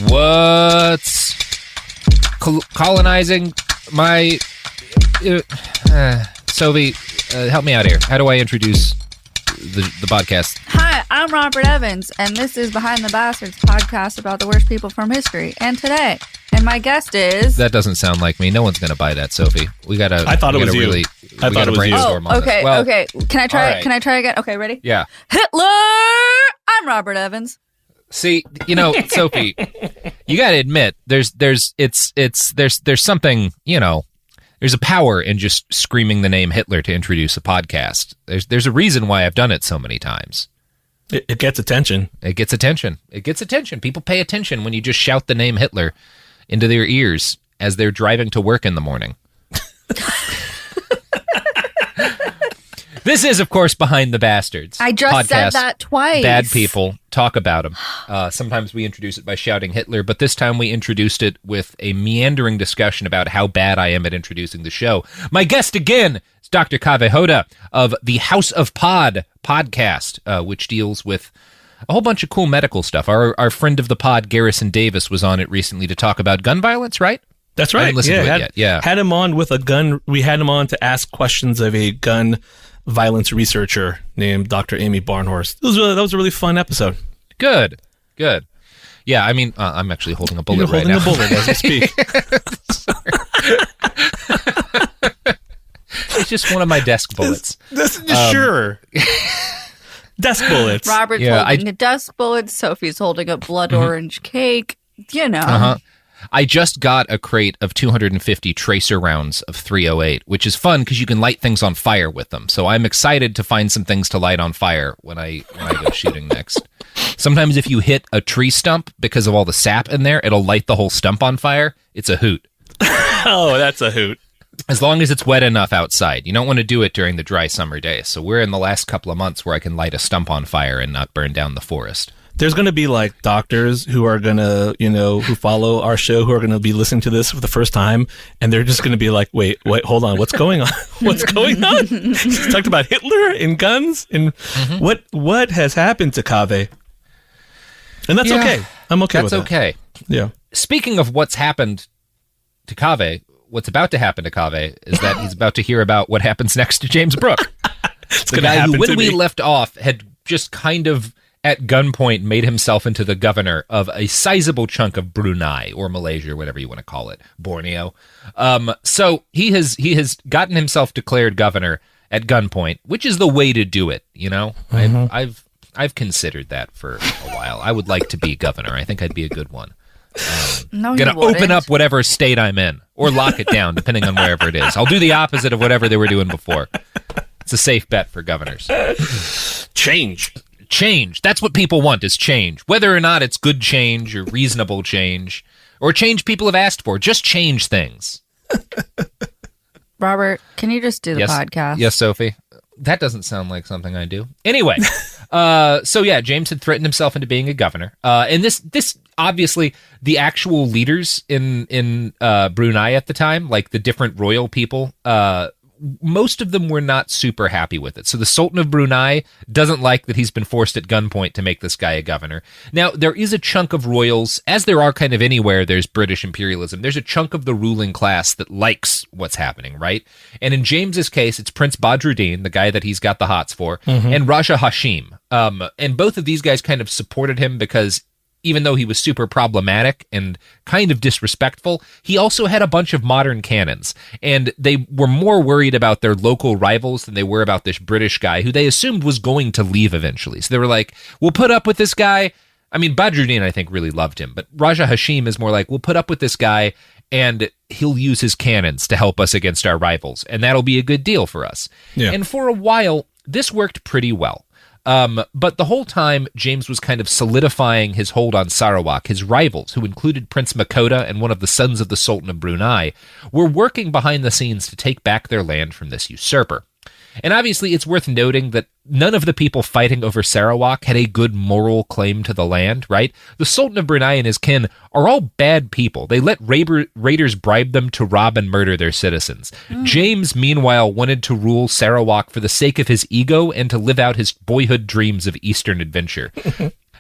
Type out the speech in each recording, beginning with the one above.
What's colonizing my... Sophie, help me out here. How do I introduce the podcast? Hi, I'm Robert Evans, and this is Behind the Bastards podcast about the worst people from history. And today, and my guest is... That doesn't sound like me. No one's going to buy that, Sophie. We got to... I thought it was you. I thought it was brainstorm on okay, this. Well, okay. Can I try? right. Can I try again? Okay, ready? Yeah. Hitler! I'm Robert Evans. See, Sophie, you got to admit, there's something, there's a power in just screaming the name Hitler to introduce a podcast. There's a reason why I've done it so many times. It gets attention. It gets attention. People pay attention when you just shout the name Hitler into their ears as they're driving to work in the morning. This is, of course, Behind the Bastards. I just said that twice. Bad people talk about him. Sometimes we introduce it by shouting Hitler, but this time we introduced it with a meandering discussion about how bad I am at introducing the show. My guest again is Dr. Kaveh Hoda of the House of Pod podcast, which deals with a whole bunch of cool medical stuff. Our friend of the pod, Garrison Davis, was on it recently to talk about gun violence, right? That's right. I haven't listened to it yet. Yeah. Had him on with a gun. We had him on to ask questions of a gun violence researcher named Dr. Amy Barnhorst. That was a really fun episode. Good. Yeah, I mean, I'm actually holding a bullet right now. You're holding a bullet as we speak. It's just one of my desk bullets. Sure. Desk bullets. Robert's holding a desk bullet. Sophie's holding a blood orange cake. Uh-huh. I just got a crate of 250 tracer rounds of 308, which is fun because you can light things on fire with them. So I'm excited to find some things to light on fire when I go shooting next. Sometimes if you hit a tree stump because of all the sap in there, it'll light the whole stump on fire. It's a hoot. Oh, that's a hoot. As long as it's wet enough outside. You don't want to do it during the dry summer days. So we're in the last couple of months where I can light a stump on fire and not burn down the forest. There's going to be like doctors who are going to, who follow our show, who are going to be listening to this for the first time. And they're just going to be like, wait, hold on. What's going on? What's going on? He's talked about Hitler and guns and what has happened to Kaveh? And that's okay. I'm okay with that. That's okay. Yeah. Speaking of what's happened to Kaveh, what's about to happen to Kaveh is that he's about to hear about what happens next to James Brooke. The guy who, when we left off, had just kind of at gunpoint made himself into the governor of a sizable chunk of Brunei or Malaysia or whatever you want to call it, Borneo. So he has gotten himself declared governor at gunpoint, which is the way to do it. I've considered that for a while. I would like to be governor. I think I'd be a good one. No, gonna open up whatever state I'm in or lock it down depending on wherever it is. I'll do the opposite of whatever they were doing before. It's a safe bet for governors. Change. That's what people want, is change. Whether or not it's good change or reasonable change or change people have asked for. Just change things. Robert, can you just do the podcast? Yes, Sophie. That doesn't sound like something I do. Anyway, James had threatened himself into being a governor. And this obviously, the actual leaders in Brunei at the time, like the different royal people, most of them were not super happy with it. So the Sultan of Brunei doesn't like that he's been forced at gunpoint to make this guy a governor. Now, there is a chunk of royals, as there are kind of anywhere there's British imperialism, there's a chunk of the ruling class that likes what's happening, right? And in James's case, it's Prince Badruddin, the guy that he's got the hots for, and Raja Hashim. And both of these guys kind of supported him because even though he was super problematic and kind of disrespectful, he also had a bunch of modern cannons. And they were more worried about their local rivals than they were about this British guy who they assumed was going to leave eventually. So they were like, we'll put up with this guy. I mean, Badruddin, I think, really loved him. But Raja Hashim is more like, we'll put up with this guy and he'll use his cannons to help us against our rivals. And that'll be a good deal for us. Yeah. And for a while, this worked pretty well. But the whole time, James was kind of solidifying his hold on Sarawak. His rivals, who included Prince Mahkota and one of the sons of the Sultan of Brunei, were working behind the scenes to take back their land from this usurper. And obviously, it's worth noting that none of the people fighting over Sarawak had a good moral claim to the land, right? The Sultan of Brunei and his kin are all bad people. They let raiders bribe them to rob and murder their citizens. James, meanwhile, wanted to rule Sarawak for the sake of his ego and to live out his boyhood dreams of Eastern adventure.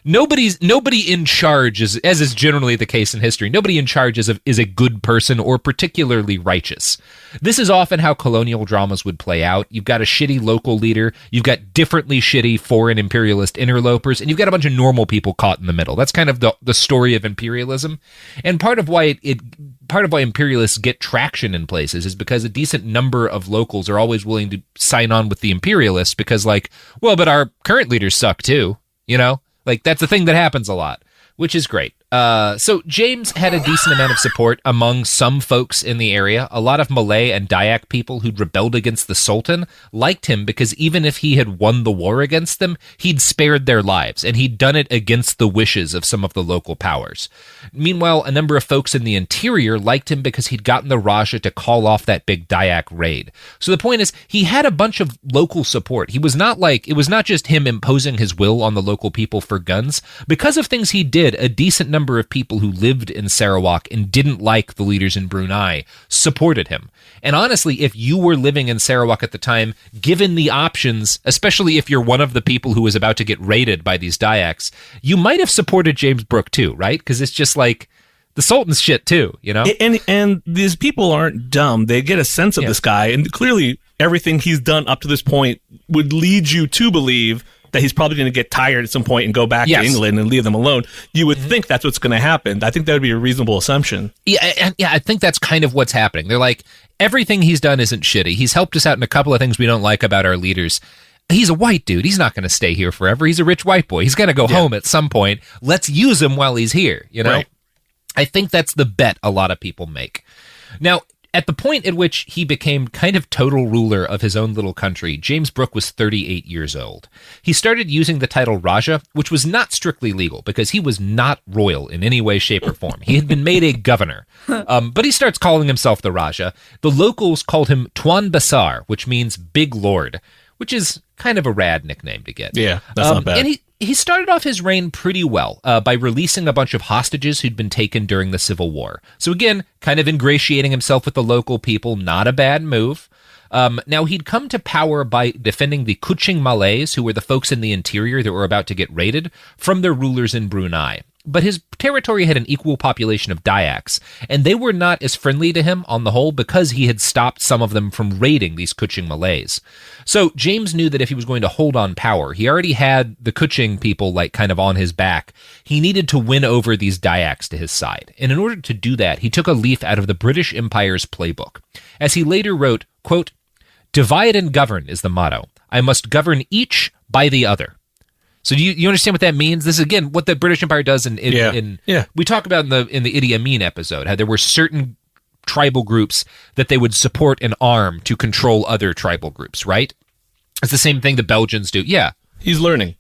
Nobody in charge, as is generally the case in history, nobody in charge is a good person or particularly righteous. This is often how colonial dramas would play out. You've got a shitty local leader, you've got differently shitty foreign imperialist interlopers, and you've got a bunch of normal people caught in the middle. That's kind of the story of imperialism. And part of why imperialists get traction in places is because a decent number of locals are always willing to sign on with the imperialists because, like, well, but our current leaders suck too, you know? Like, that's a thing that happens a lot, which is great. So James had a decent amount of support among some folks in the area. A lot of Malay and Dayak people who'd rebelled against the Sultan liked him because even if he had won the war against them, he'd spared their lives, and he'd done it against the wishes of some of the local powers. Meanwhile, a number of folks in the interior liked him because he'd gotten the Raja to call off that big Dayak raid. So the point is, he had a bunch of local support. It was not just him imposing his will on the local people for guns. Because of things he did, a decent number of people who lived in Sarawak and didn't like the leaders in Brunei supported him. And honestly, if you were living in Sarawak at the time, given the options, especially if you're one of the people who was about to get raided by these Dayaks, you might have supported James Brooke too, right? Because it's just like the Sultan's shit too, you know? And these people aren't dumb. They get a sense of this guy, and clearly everything he's done up to this point would lead you to believe that he's probably going to get tired at some point and go back to England and leave them alone. You would think that's what's going to happen. I think that would be a reasonable assumption. Yeah, I think that's kind of what's happening. They're like, everything he's done isn't shitty. He's helped us out in a couple of things we don't like about our leaders. He's a white dude. He's not going to stay here forever. He's a rich white boy. He's going to go home at some point. Let's use him while he's here, you know? Right. I think that's the bet a lot of people make. Now, at the point at which he became kind of total ruler of his own little country, James Brooke was 38 years old. He started using the title Raja, which was not strictly legal because he was not royal in any way, shape, or form. He had been made a governor, but he starts calling himself the Raja. The locals called him Tuan Besar, which means big lord, which is kind of a rad nickname to get. Yeah, that's not bad. And he started off his reign pretty well by releasing a bunch of hostages who'd been taken during the Civil War. So again, kind of ingratiating himself with the local people, not a bad move. Now, he'd come to power by defending the Kuching Malays, who were the folks in the interior that were about to get raided, from their rulers in Brunei. But his territory had an equal population of Dayaks, and they were not as friendly to him on the whole because he had stopped some of them from raiding these Kuching Malays. So James knew that if he was going to hold on power, he already had the Kuching people like kind of on his back. He needed to win over these Dayaks to his side. And in order to do that, he took a leaf out of the British Empire's playbook. As he later wrote, quote, "Divide and govern is the motto. I must govern each by the other." So do you understand what that means? This is, again, what the British Empire does we talk about in the Idi Amin episode, how there were certain tribal groups that they would support and arm to control other tribal groups, right? It's the same thing the Belgians do. Yeah. He's learning.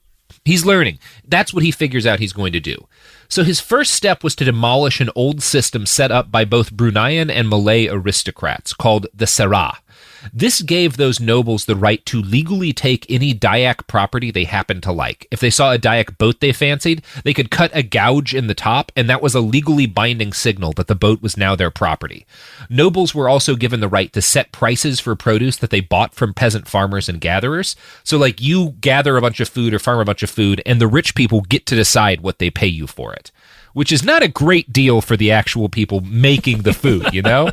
That's what he figures out he's going to do. So his first step was to demolish an old system set up by both Bruneian and Malay aristocrats called the Serah. This gave those nobles the right to legally take any Dayak property they happened to like. If they saw a Dayak boat they fancied, they could cut a gouge in the top, and that was a legally binding signal that the boat was now their property. Nobles were also given the right to set prices for produce that they bought from peasant farmers and gatherers. So, like, you gather a bunch of food or farm a bunch of food, and the rich people get to decide what they pay you for it, which is not a great deal for the actual people making the food, you know?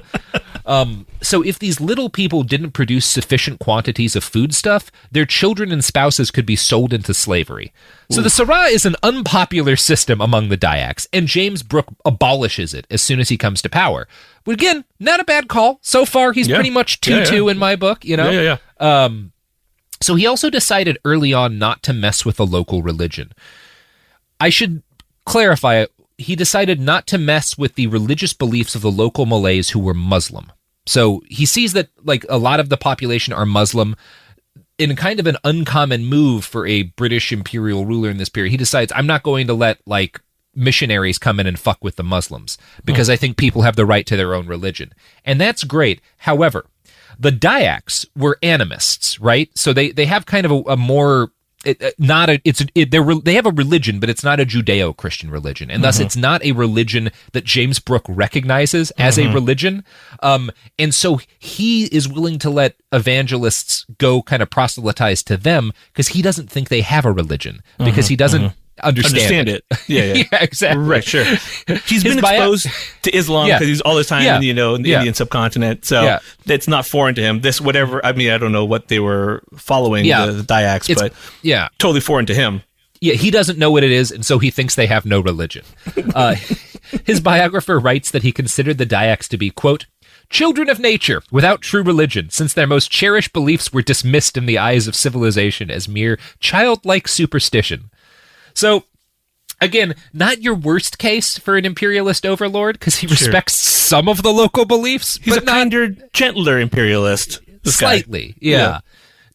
So if these little people didn't produce sufficient quantities of foodstuff, their children and spouses could be sold into slavery. So the Serah is an unpopular system among the Dayaks, and James Brooke abolishes it as soon as he comes to power. But again, not a bad call. So far, he's pretty much 2-2 in my book, you know? So he also decided early on not to mess with the local religion. I should clarify, he decided not to mess with the religious beliefs of the local Malays who were Muslim. So he sees that, like, a lot of the population are Muslim. In kind of an uncommon move for a British imperial ruler in this period, he decides, I'm not going to let, like, missionaries come in and fuck with the Muslims because I think people have the right to their own religion. And that's great. However, the Dayaks were animists, right? So they have kind of a more... they have a religion, but it's not a Judeo-Christian religion, and thus it's not a religion that James Brooke recognizes as a religion. And so he is willing to let evangelists go kind of proselytize to them because he doesn't think they have a religion, because he doesn't understand it. Yeah. Yeah, exactly. Right, sure. He's been exposed to Islam because he's all this time in the Indian subcontinent, so it's not foreign to him. This whatever. I mean, I don't know what they were following the Dayaks, but totally foreign to him. Yeah, he doesn't know what it is, and so he thinks they have no religion. His biographer writes that he considered the Dayaks to be, quote, children of nature, without true religion, since their most cherished beliefs were dismissed in the eyes of civilization as mere childlike superstition. So, again, not your worst case for an imperialist overlord, because he respects some of the local beliefs. He's but a kinder, gentler imperialist. Slightly, yeah.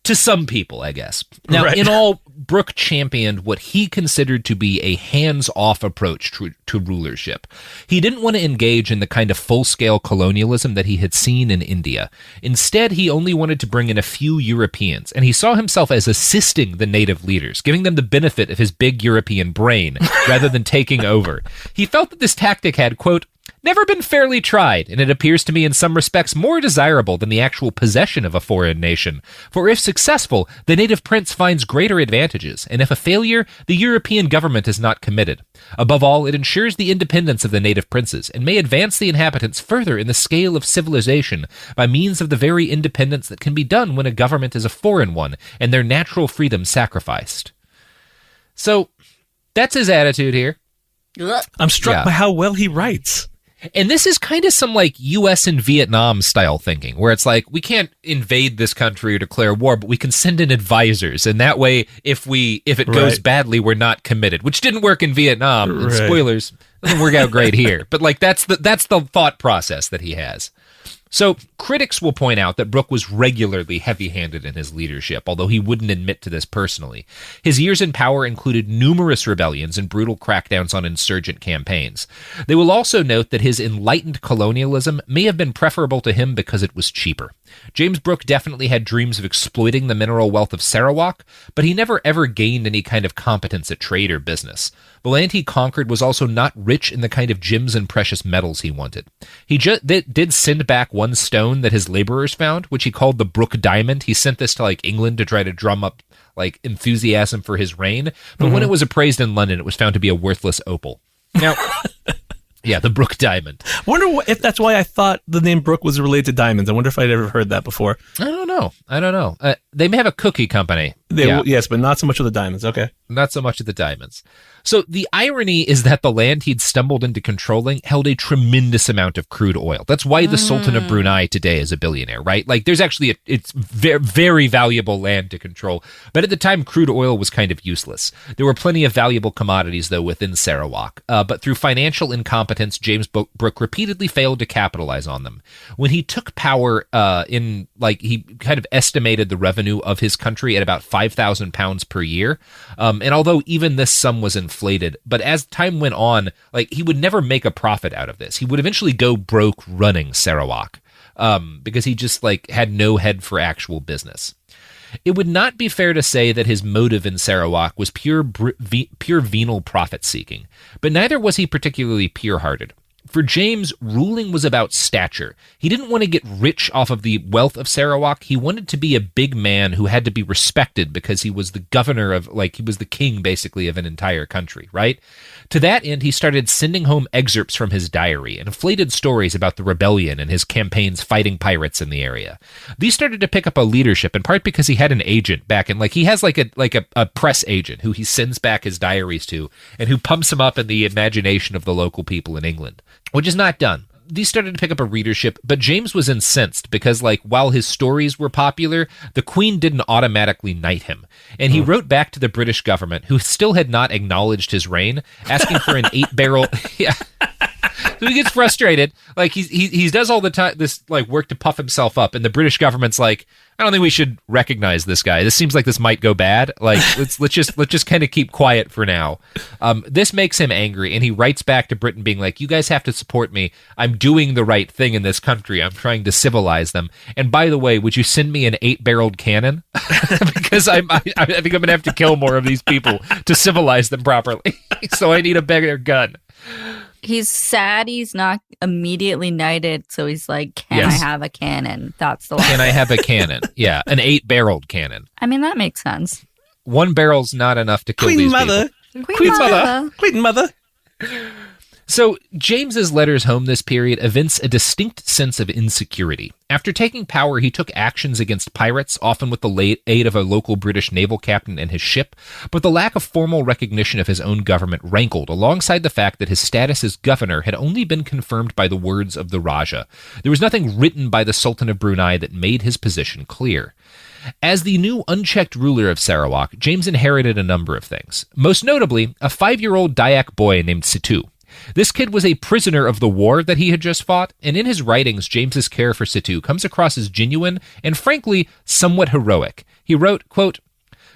To some people, I guess. Now, in all, Brooke championed what he considered to be a hands-off approach to rulership. He didn't want to engage in the kind of full-scale colonialism that he had seen in India. Instead, he only wanted to bring in a few Europeans, and he saw himself as assisting the native leaders, giving them the benefit of his big European brain, rather than taking over. He felt that this tactic had, quote, never been fairly tried, and it appears to me in some respects more desirable than the actual possession of a foreign nation. For if successful, the native prince finds greater advantages, and if a failure, the European government is not committed. Above all, it ensures the independence of the native princes, and may advance the inhabitants further in the scale of civilization by means of the very independence that can be done when a government is a foreign one, and their natural freedom sacrificed. So, that's his attitude here. I'm struck by how well he writes. And this is kind of some like U.S. and Vietnam style thinking, where it's like, we can't invade this country or declare war, but we can send in advisors, and that way, if it goes badly, we're not committed. Which didn't work in Vietnam. And spoilers, doesn't work out great here. But like that's the thought process that he has. So critics will point out that Brooke was regularly heavy-handed in his leadership, although he wouldn't admit to this personally. His years in power included numerous rebellions and brutal crackdowns on insurgent campaigns. They will also note that his enlightened colonialism may have been preferable to him because it was cheaper. James Brooke definitely had dreams of exploiting the mineral wealth of Sarawak, but he never ever gained any kind of competence at trade or business. The land he conquered was also not rich in the kind of gems and precious metals he wanted. He did send back one stone that his laborers found, which he called the Brooke Diamond. He sent this to like England to try to drum up like enthusiasm for his reign, but when it was appraised in London, it was found to be a worthless opal. Now, yeah, the Brooke Diamond. I wonder if that's why I thought the name Brooke was related to diamonds. I wonder if I'd ever heard that before. I don't know. They may have a cookie company. Yes, but not so much of the diamonds. Okay. Not so much of the diamonds. So the irony is that the land he'd stumbled into controlling held a tremendous amount of crude oil. That's why the Sultan of Brunei today is a billionaire, right? Like there's actually it's very, very valuable land to control. But at the time, crude oil was kind of useless. There were plenty of valuable commodities, though, within Sarawak. But through financial incompetence, James Brooke repeatedly failed to capitalize on them. When he took power he kind of estimated the revenue of his country at about £5,000 per year. And although even this sum was inflated, but as time went on, like he would never make a profit out of this. He would eventually go broke running Sarawak because he just like had no head for actual business. It would not be fair to say that his motive in Sarawak was pure venal profit-seeking, but neither was he particularly pure-hearted. For James, ruling was about stature. He didn't want to get rich off of the wealth of Sarawak. He wanted to be a big man who had to be respected because he was the governor of, he was the king, basically, of an entire country, right? To that end, he started sending home excerpts from his diary and inflated stories about the rebellion and his campaigns fighting pirates in the area. These started to pick up a leadership, in part because he had an agent back in, he has a press agent who he sends back his diaries to and who pumps him up in the imagination of the local people in England. Which is not done. These started to pick up a readership, but James was incensed because, while his stories were popular, the Queen didn't automatically knight him. And he wrote back to the British government, who still had not acknowledged his reign, asking for an 8-barrel... Yeah. So he gets frustrated. He does all the time this work to puff himself up, and the British government's like, I don't think we should recognize this guy. This seems like this might go bad. Let's just kind of keep quiet for now. This makes him angry, and he writes back to Britain being like, you guys have to support me. I'm doing the right thing in this country. I'm trying to civilize them. And by the way, would you send me an 8-barreled cannon? Because I think I'm going to have to kill more of these people to civilize them properly. So I need a bigger gun. He's sad he's not immediately knighted, so he's like, can I have a cannon? That's the line. Can I have a cannon? Yeah, an 8-barreled cannon. I mean, that makes sense. 1 barrel's not enough to kill Queen these Mother, people. Queen Mother. Queen Mother. So, James's letters home this period evince a distinct sense of insecurity. After taking power, he took actions against pirates, often with the aid of a local British naval captain and his ship, but the lack of formal recognition of his own government rankled, alongside the fact that his status as governor had only been confirmed by the words of the Raja. There was nothing written by the Sultan of Brunei that made his position clear. As the new unchecked ruler of Sarawak, James inherited a number of things. Most notably, a 5-year-old Dayak boy named Situ. This kid was a prisoner of the war that he had just fought, and in his writings, James's care for Situ comes across as genuine and, frankly, somewhat heroic. He wrote, quote,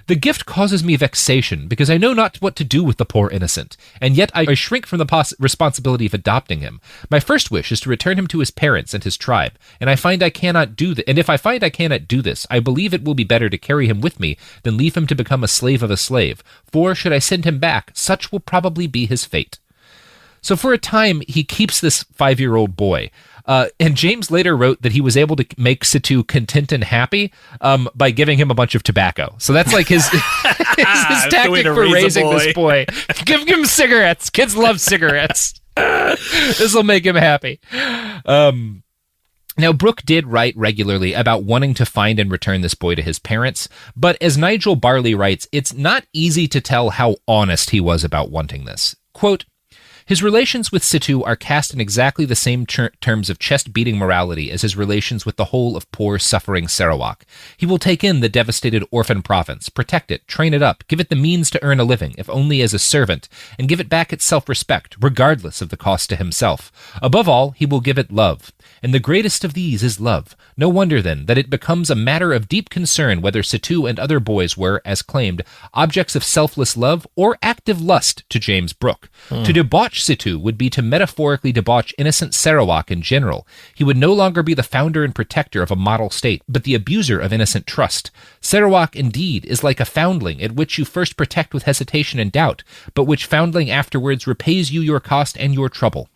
"The gift causes me vexation, because I know not what to do with the poor innocent, and yet I shrink from the responsibility of adopting him. My first wish is to return him to his parents and his tribe, and if I cannot do this, I believe it will be better to carry him with me than leave him to become a slave of a slave, for should I send him back, such will probably be his fate." So for a time, he keeps this 5-year-old boy. And James later wrote that he was able to make Situ content and happy by giving him a bunch of tobacco. So that's like his tactic for raising this boy. Give him cigarettes. Kids love cigarettes. This will make him happy. Now, Brooke did write regularly about wanting to find and return this boy to his parents, but as Nigel Barley writes, it's not easy to tell how honest he was about wanting this. Quote, "His relations with Situ are cast in exactly the same terms of chest-beating morality as his relations with the whole of poor, suffering Sarawak. He will take in the devastated orphan province, protect it, train it up, give it the means to earn a living, if only as a servant, and give it back its self-respect, regardless of the cost to himself. Above all, he will give it love. And the greatest of these is love. No wonder, then, that it becomes a matter of deep concern whether Situ and other boys were, as claimed, objects of selfless love or active lust to James Brooke. To debauch Situ would be to metaphorically debauch innocent Sarawak in general. He would no longer be the founder and protector of a model state, but the abuser of innocent trust. Sarawak, indeed, is like a foundling at which you first protect with hesitation and doubt, but which foundling afterwards repays you your cost and your trouble.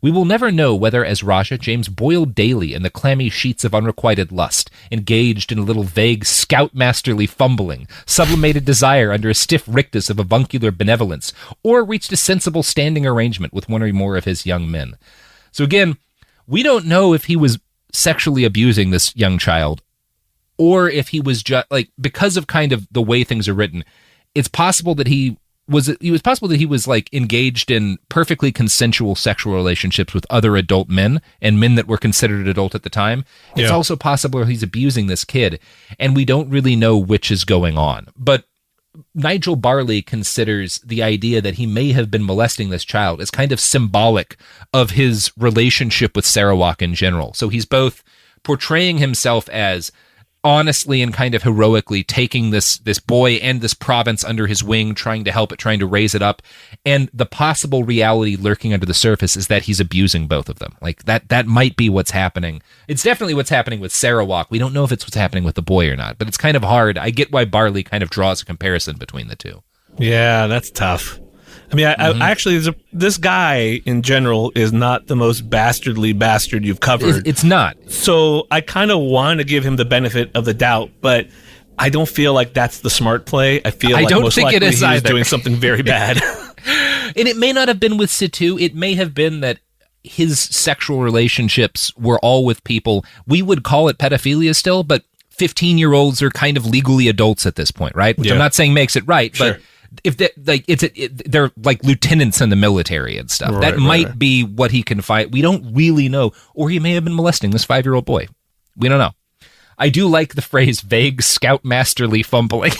We will never know whether, as Raja, James boiled daily in the clammy sheets of unrequited lust, engaged in a little vague scoutmasterly fumbling, sublimated desire under a stiff rictus of avuncular benevolence, or reached a sensible standing arrangement with one or more of his young men. So again, we don't know if he was sexually abusing this young child, or if he was just, like, because of kind of the way things are written, it's possible that it was possible that he was like engaged in perfectly consensual sexual relationships with other adult men and men that were considered adult at the time. Yeah. It's also possible he's abusing this kid, and we don't really know which is going on. But Nigel Barley considers the idea that he may have been molesting this child as kind of symbolic of his relationship with Sarawak in general. So he's both portraying himself as honestly and kind of heroically taking this boy and this province under his wing, trying to help it, trying to raise it up. And the possible reality lurking under the surface is that he's abusing both of them. Like that might be what's happening. It's definitely what's happening with Sarawak. We don't know if it's what's happening with the boy or not, but it's kind of hard. I get why Barley kind of draws a comparison between the two. Yeah, that's tough. I mean, I actually, this guy in general is not the most bastardly bastard you've covered. It's not. So I kind of want to give him the benefit of the doubt, but I don't feel like that's the smart play. I feel like most likely he's doing something very bad. And it may not have been with Situ. It may have been that his sexual relationships were all with people. We would call it pedophilia still, but 15-year-olds are kind of legally adults at this point, right? Which I'm not saying makes it right, sure. But if they're like lieutenants in the military and stuff, that might be what he can fight. We don't really know, or he may have been molesting this 5-year-old boy. We don't know. I do like the phrase "vague scoutmasterly fumbling."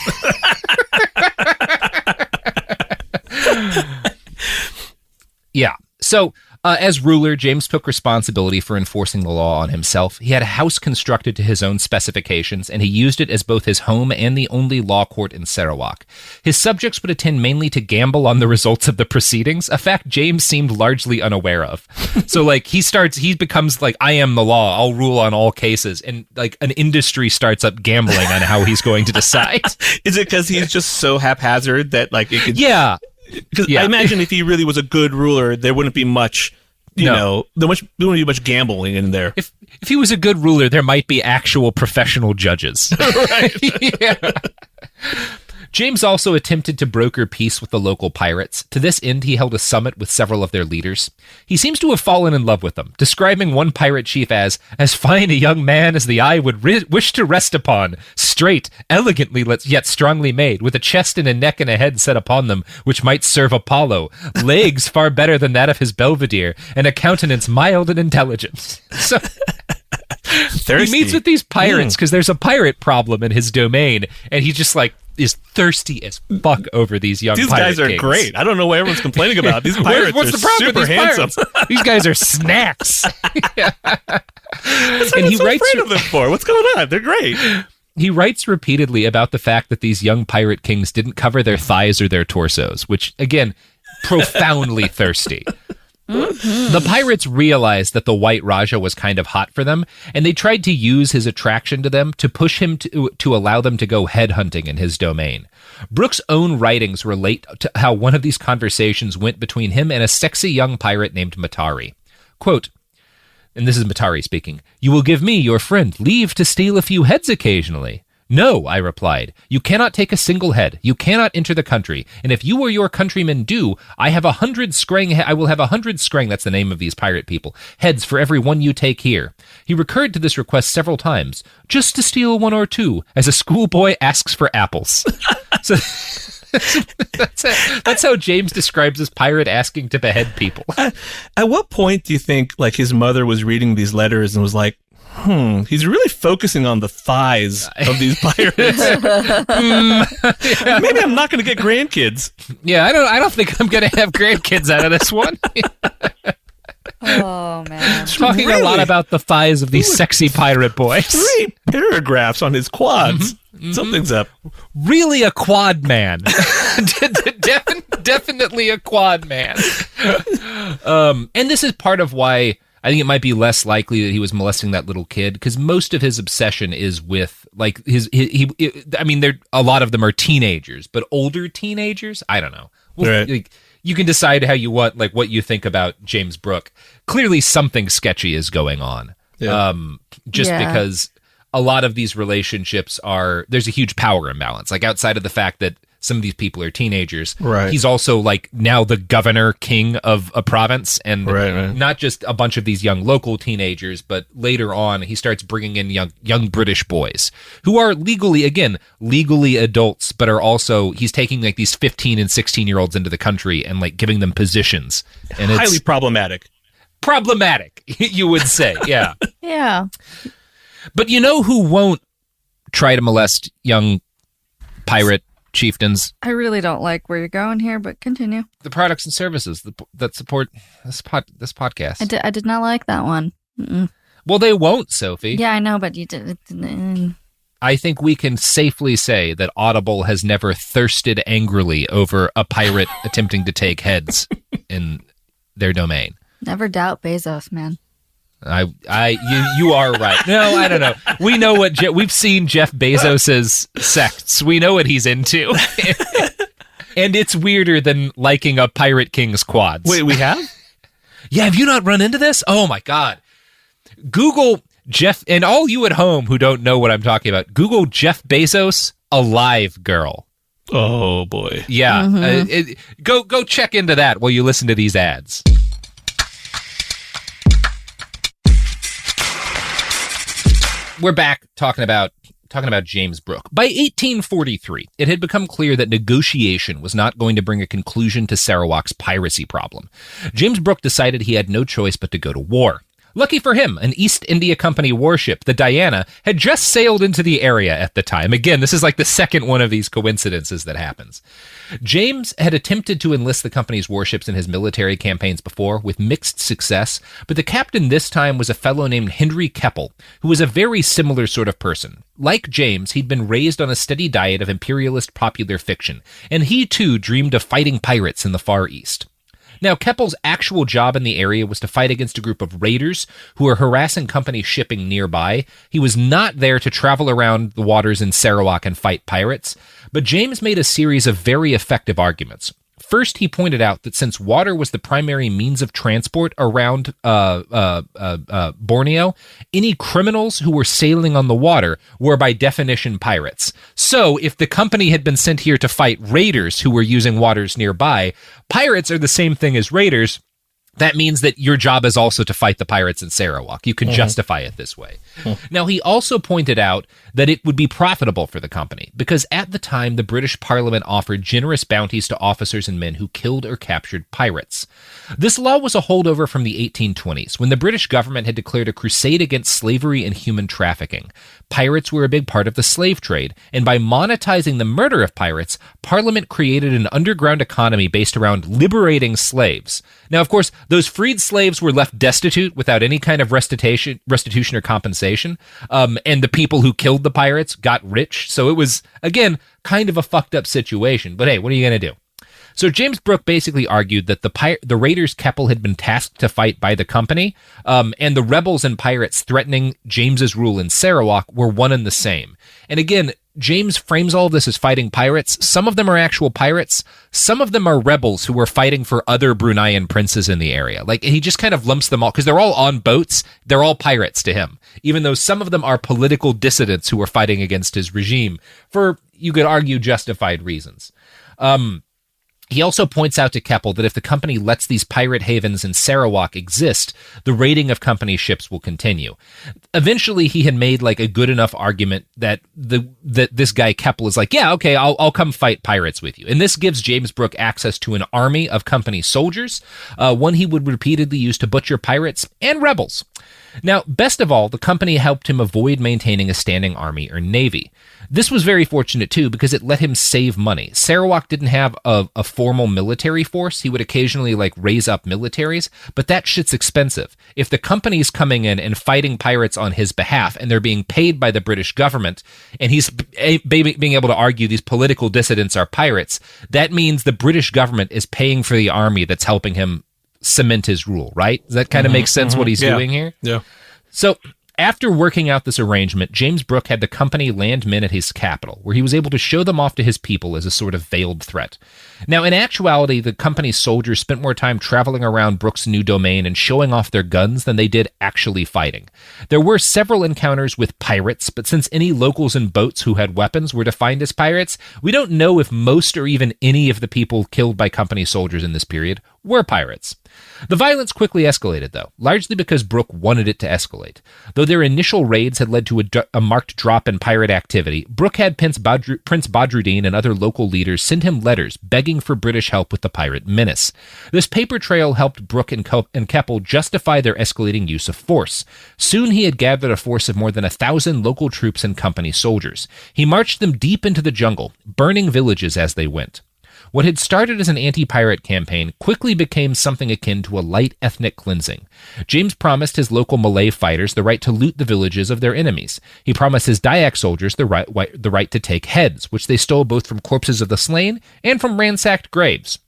Yeah. So, as ruler, James took responsibility for enforcing the law on himself. He had a house constructed to his own specifications, and he used it as both his home and the only law court in Sarawak. His subjects would attend mainly to gamble on the results of the proceedings, a fact James seemed largely unaware of. So, like, he becomes like, I am the law, I'll rule on all cases, and like an industry starts up gambling on how he's going to decide. Is it because he's just so haphazard that, like, it could... Yeah. Because I imagine if he really was a good ruler, there wouldn't be much, there wouldn't be much gambling in there. If he was a good ruler, there might be actual professional judges. Right. Yeah. James also attempted to broker peace with the local pirates. To this end, he held a summit with several of their leaders. He seems to have fallen in love with them, describing one pirate chief as fine a young man as the eye would wish to rest upon, straight, elegantly yet strongly made, with a chest and a neck and a head set upon them, which might serve Apollo, legs far better than that of his Belvedere, and a countenance mild and intelligent. So... Thirsty. He meets with these pirates because there's a pirate problem in his domain, and he just is thirsty as fuck over these young pirate guys are kings. Great. I don't know what everyone's complaining about. These pirates What's the are problem super with these handsome. pirates? These guys are snacks. And he writes afraid of them for. What's going on? They're great. He writes repeatedly about the fact that these young pirate kings didn't cover their thighs or their torsos, which, again, profoundly thirsty. Mm-hmm. The pirates realized that the White Raja was kind of hot for them, and they tried to use his attraction to them to push him to allow them to go headhunting in his domain. Brooke's own writings relate to how one of these conversations went between him and a sexy young pirate named Matari. Quote, and this is Matari speaking, "You will give me, your friend, leave to steal a few heads occasionally." "No," I replied, "you cannot take a single head. You cannot enter the country. And if you or your countrymen do, I will have 100 Skreng, that's the name of these pirate people, heads for every one you take here." He recurred to this request several times, just to steal one or two, as a schoolboy asks for apples. So that's how James describes his pirate asking to behead people. At what point do you think his mother was reading these letters and was like, he's really focusing on the thighs of these pirates. Maybe I'm not going to get grandkids. Yeah, I don't think I'm going to have grandkids out of this one. Oh, man. Talking a lot about the thighs of these sexy pirate boys. 3 paragraphs on his quads. Mm-hmm. Something's up. Really a quad man. Definitely a quad man. And this is part of why I think it might be less likely that he was molesting that little kid, because most of his obsession is with a lot of them are teenagers, but older teenagers. I don't know. Right. You can decide how you want, what you think about James Brooke. Clearly, something sketchy is going on. Yeah. Because a lot of these relationships there's a huge power imbalance. Outside of the fact that some of these people are teenagers. Right. He's also now the governor king of a province, and not just a bunch of these young local teenagers, but later on he starts bringing in young British boys who are legally adults, but are also, he's taking these 15 and 16-year-olds into the country and giving them positions. And it's highly problematic. Problematic, you would say. Yeah. Yeah. But you know who won't try to molest young pirate chieftains? I really don't like where you're going here, but continue. The products and services that support this podcast. I did not like that one. Mm-mm. Well, they won't, Sophie. Yeah, I know, but you did. I think we can safely say that Audible has never thirsted angrily over a pirate attempting to take heads in their domain. Never doubt Bezos, man. You are right. No, I don't know. We know we've seen Jeff Bezos's sects. We know what he's into. And it's weirder than liking a pirate king's quads. Wait, we have? Yeah, have you not run into this? Oh my God. Google Jeff, and all you at home who don't know what I'm talking about, Google Jeff Bezos alive girl. Oh boy. Yeah. Mm-hmm. Go check into that while you listen to these ads. We're back talking about James Brooke. By 1843, it had become clear that negotiation was not going to bring a conclusion to Sarawak's piracy problem. James Brooke decided he had no choice but to go to war. Lucky for him, an East India Company warship, the Diana, had just sailed into the area at the time. Again, this is the second one of these coincidences that happens. James had attempted to enlist the company's warships in his military campaigns before, with mixed success, but the captain this time was a fellow named Henry Keppel, who was a very similar sort of person. Like James, he'd been raised on a steady diet of imperialist popular fiction, and he too dreamed of fighting pirates in the Far East. Now, Keppel's actual job in the area was to fight against a group of raiders who were harassing company shipping nearby. He was not there to travel around the waters in Sarawak and fight pirates, but James made a series of very effective arguments. First, he pointed out that since water was the primary means of transport around Borneo, any criminals who were sailing on the water were by definition pirates. So if the company had been sent here to fight raiders who were using waters nearby, pirates are the same thing as raiders. That means that your job is also to fight the pirates in Sarawak. You can justify it this way. Now, he also pointed out that it would be profitable for the company because at the time, the British Parliament offered generous bounties to officers and men who killed or captured pirates. This law was a holdover from the 1820s when the British government had declared a crusade against slavery and human trafficking. Pirates were a big part of the slave trade, and by monetizing the murder of pirates, Parliament created an underground economy based around liberating slaves. Now, of course, those freed slaves were left destitute without any kind of restitution or compensation, and the people who killed the pirates got rich. So it was, again, kind of a fucked up situation. But hey, what are you going to do? So James Brooke basically argued that the raiders Keppel had been tasked to fight by the company, and the rebels and pirates threatening James's rule in Sarawak were one and the same. And again, James frames all of this as fighting pirates. Some of them are actual pirates. Some of them are rebels who were fighting for other Bruneian princes in the area. Like, he just kind of lumps them all, because they're all on boats. They're all pirates to him, even though some of them are political dissidents who were fighting against his regime for, you could argue, justified reasons. He also points out to Keppel that if the company lets these pirate havens in Sarawak exist, the raiding of company ships will continue. Eventually, he had made like a good enough argument that this guy Keppel is like, yeah, okay, I'll come fight pirates with you. And this gives James Brooke access to an army of company soldiers, one he would repeatedly use to butcher pirates and rebels. Now, best of all, the company helped him avoid maintaining a standing army or navy. This was very fortunate, too, because it let him save money. Sarawak didn't have a formal military force. He would occasionally, raise up militaries, but that shit's expensive. If the company's coming in and fighting pirates on his behalf, and they're being paid by the British government, and he's being able to argue these political dissidents are pirates, that means the British government is paying for the army that's helping him cement his rule, right? Does that kind of make sense what he's doing here? Yeah. So after working out this arrangement, James Brooke had the company land men at his capital, where he was able to show them off to his people as a sort of veiled threat. Now, in actuality, the company's soldiers spent more time traveling around Brooke's new domain and showing off their guns than they did actually fighting. There were several encounters with pirates, but since any locals in boats who had weapons were defined as pirates, we don't know if most or even any of the people killed by company soldiers in this period were pirates. The violence quickly escalated, though, largely because Brooke wanted it to escalate. Though their initial raids had led to a marked drop in pirate activity, Brooke had Prince Badruddin and other local leaders send him letters begging for British help with the pirate menace. This paper trail helped Brooke and Keppel justify their escalating use of force. Soon he had gathered a force of more than 1,000 local troops and company soldiers. He marched them deep into the jungle, burning villages as they went. What had started as an anti-pirate campaign quickly became something akin to a light ethnic cleansing. James promised his local Malay fighters the right to loot the villages of their enemies. He promised his Dayak soldiers the right to take heads, which they stole both from corpses of the slain and from ransacked graves.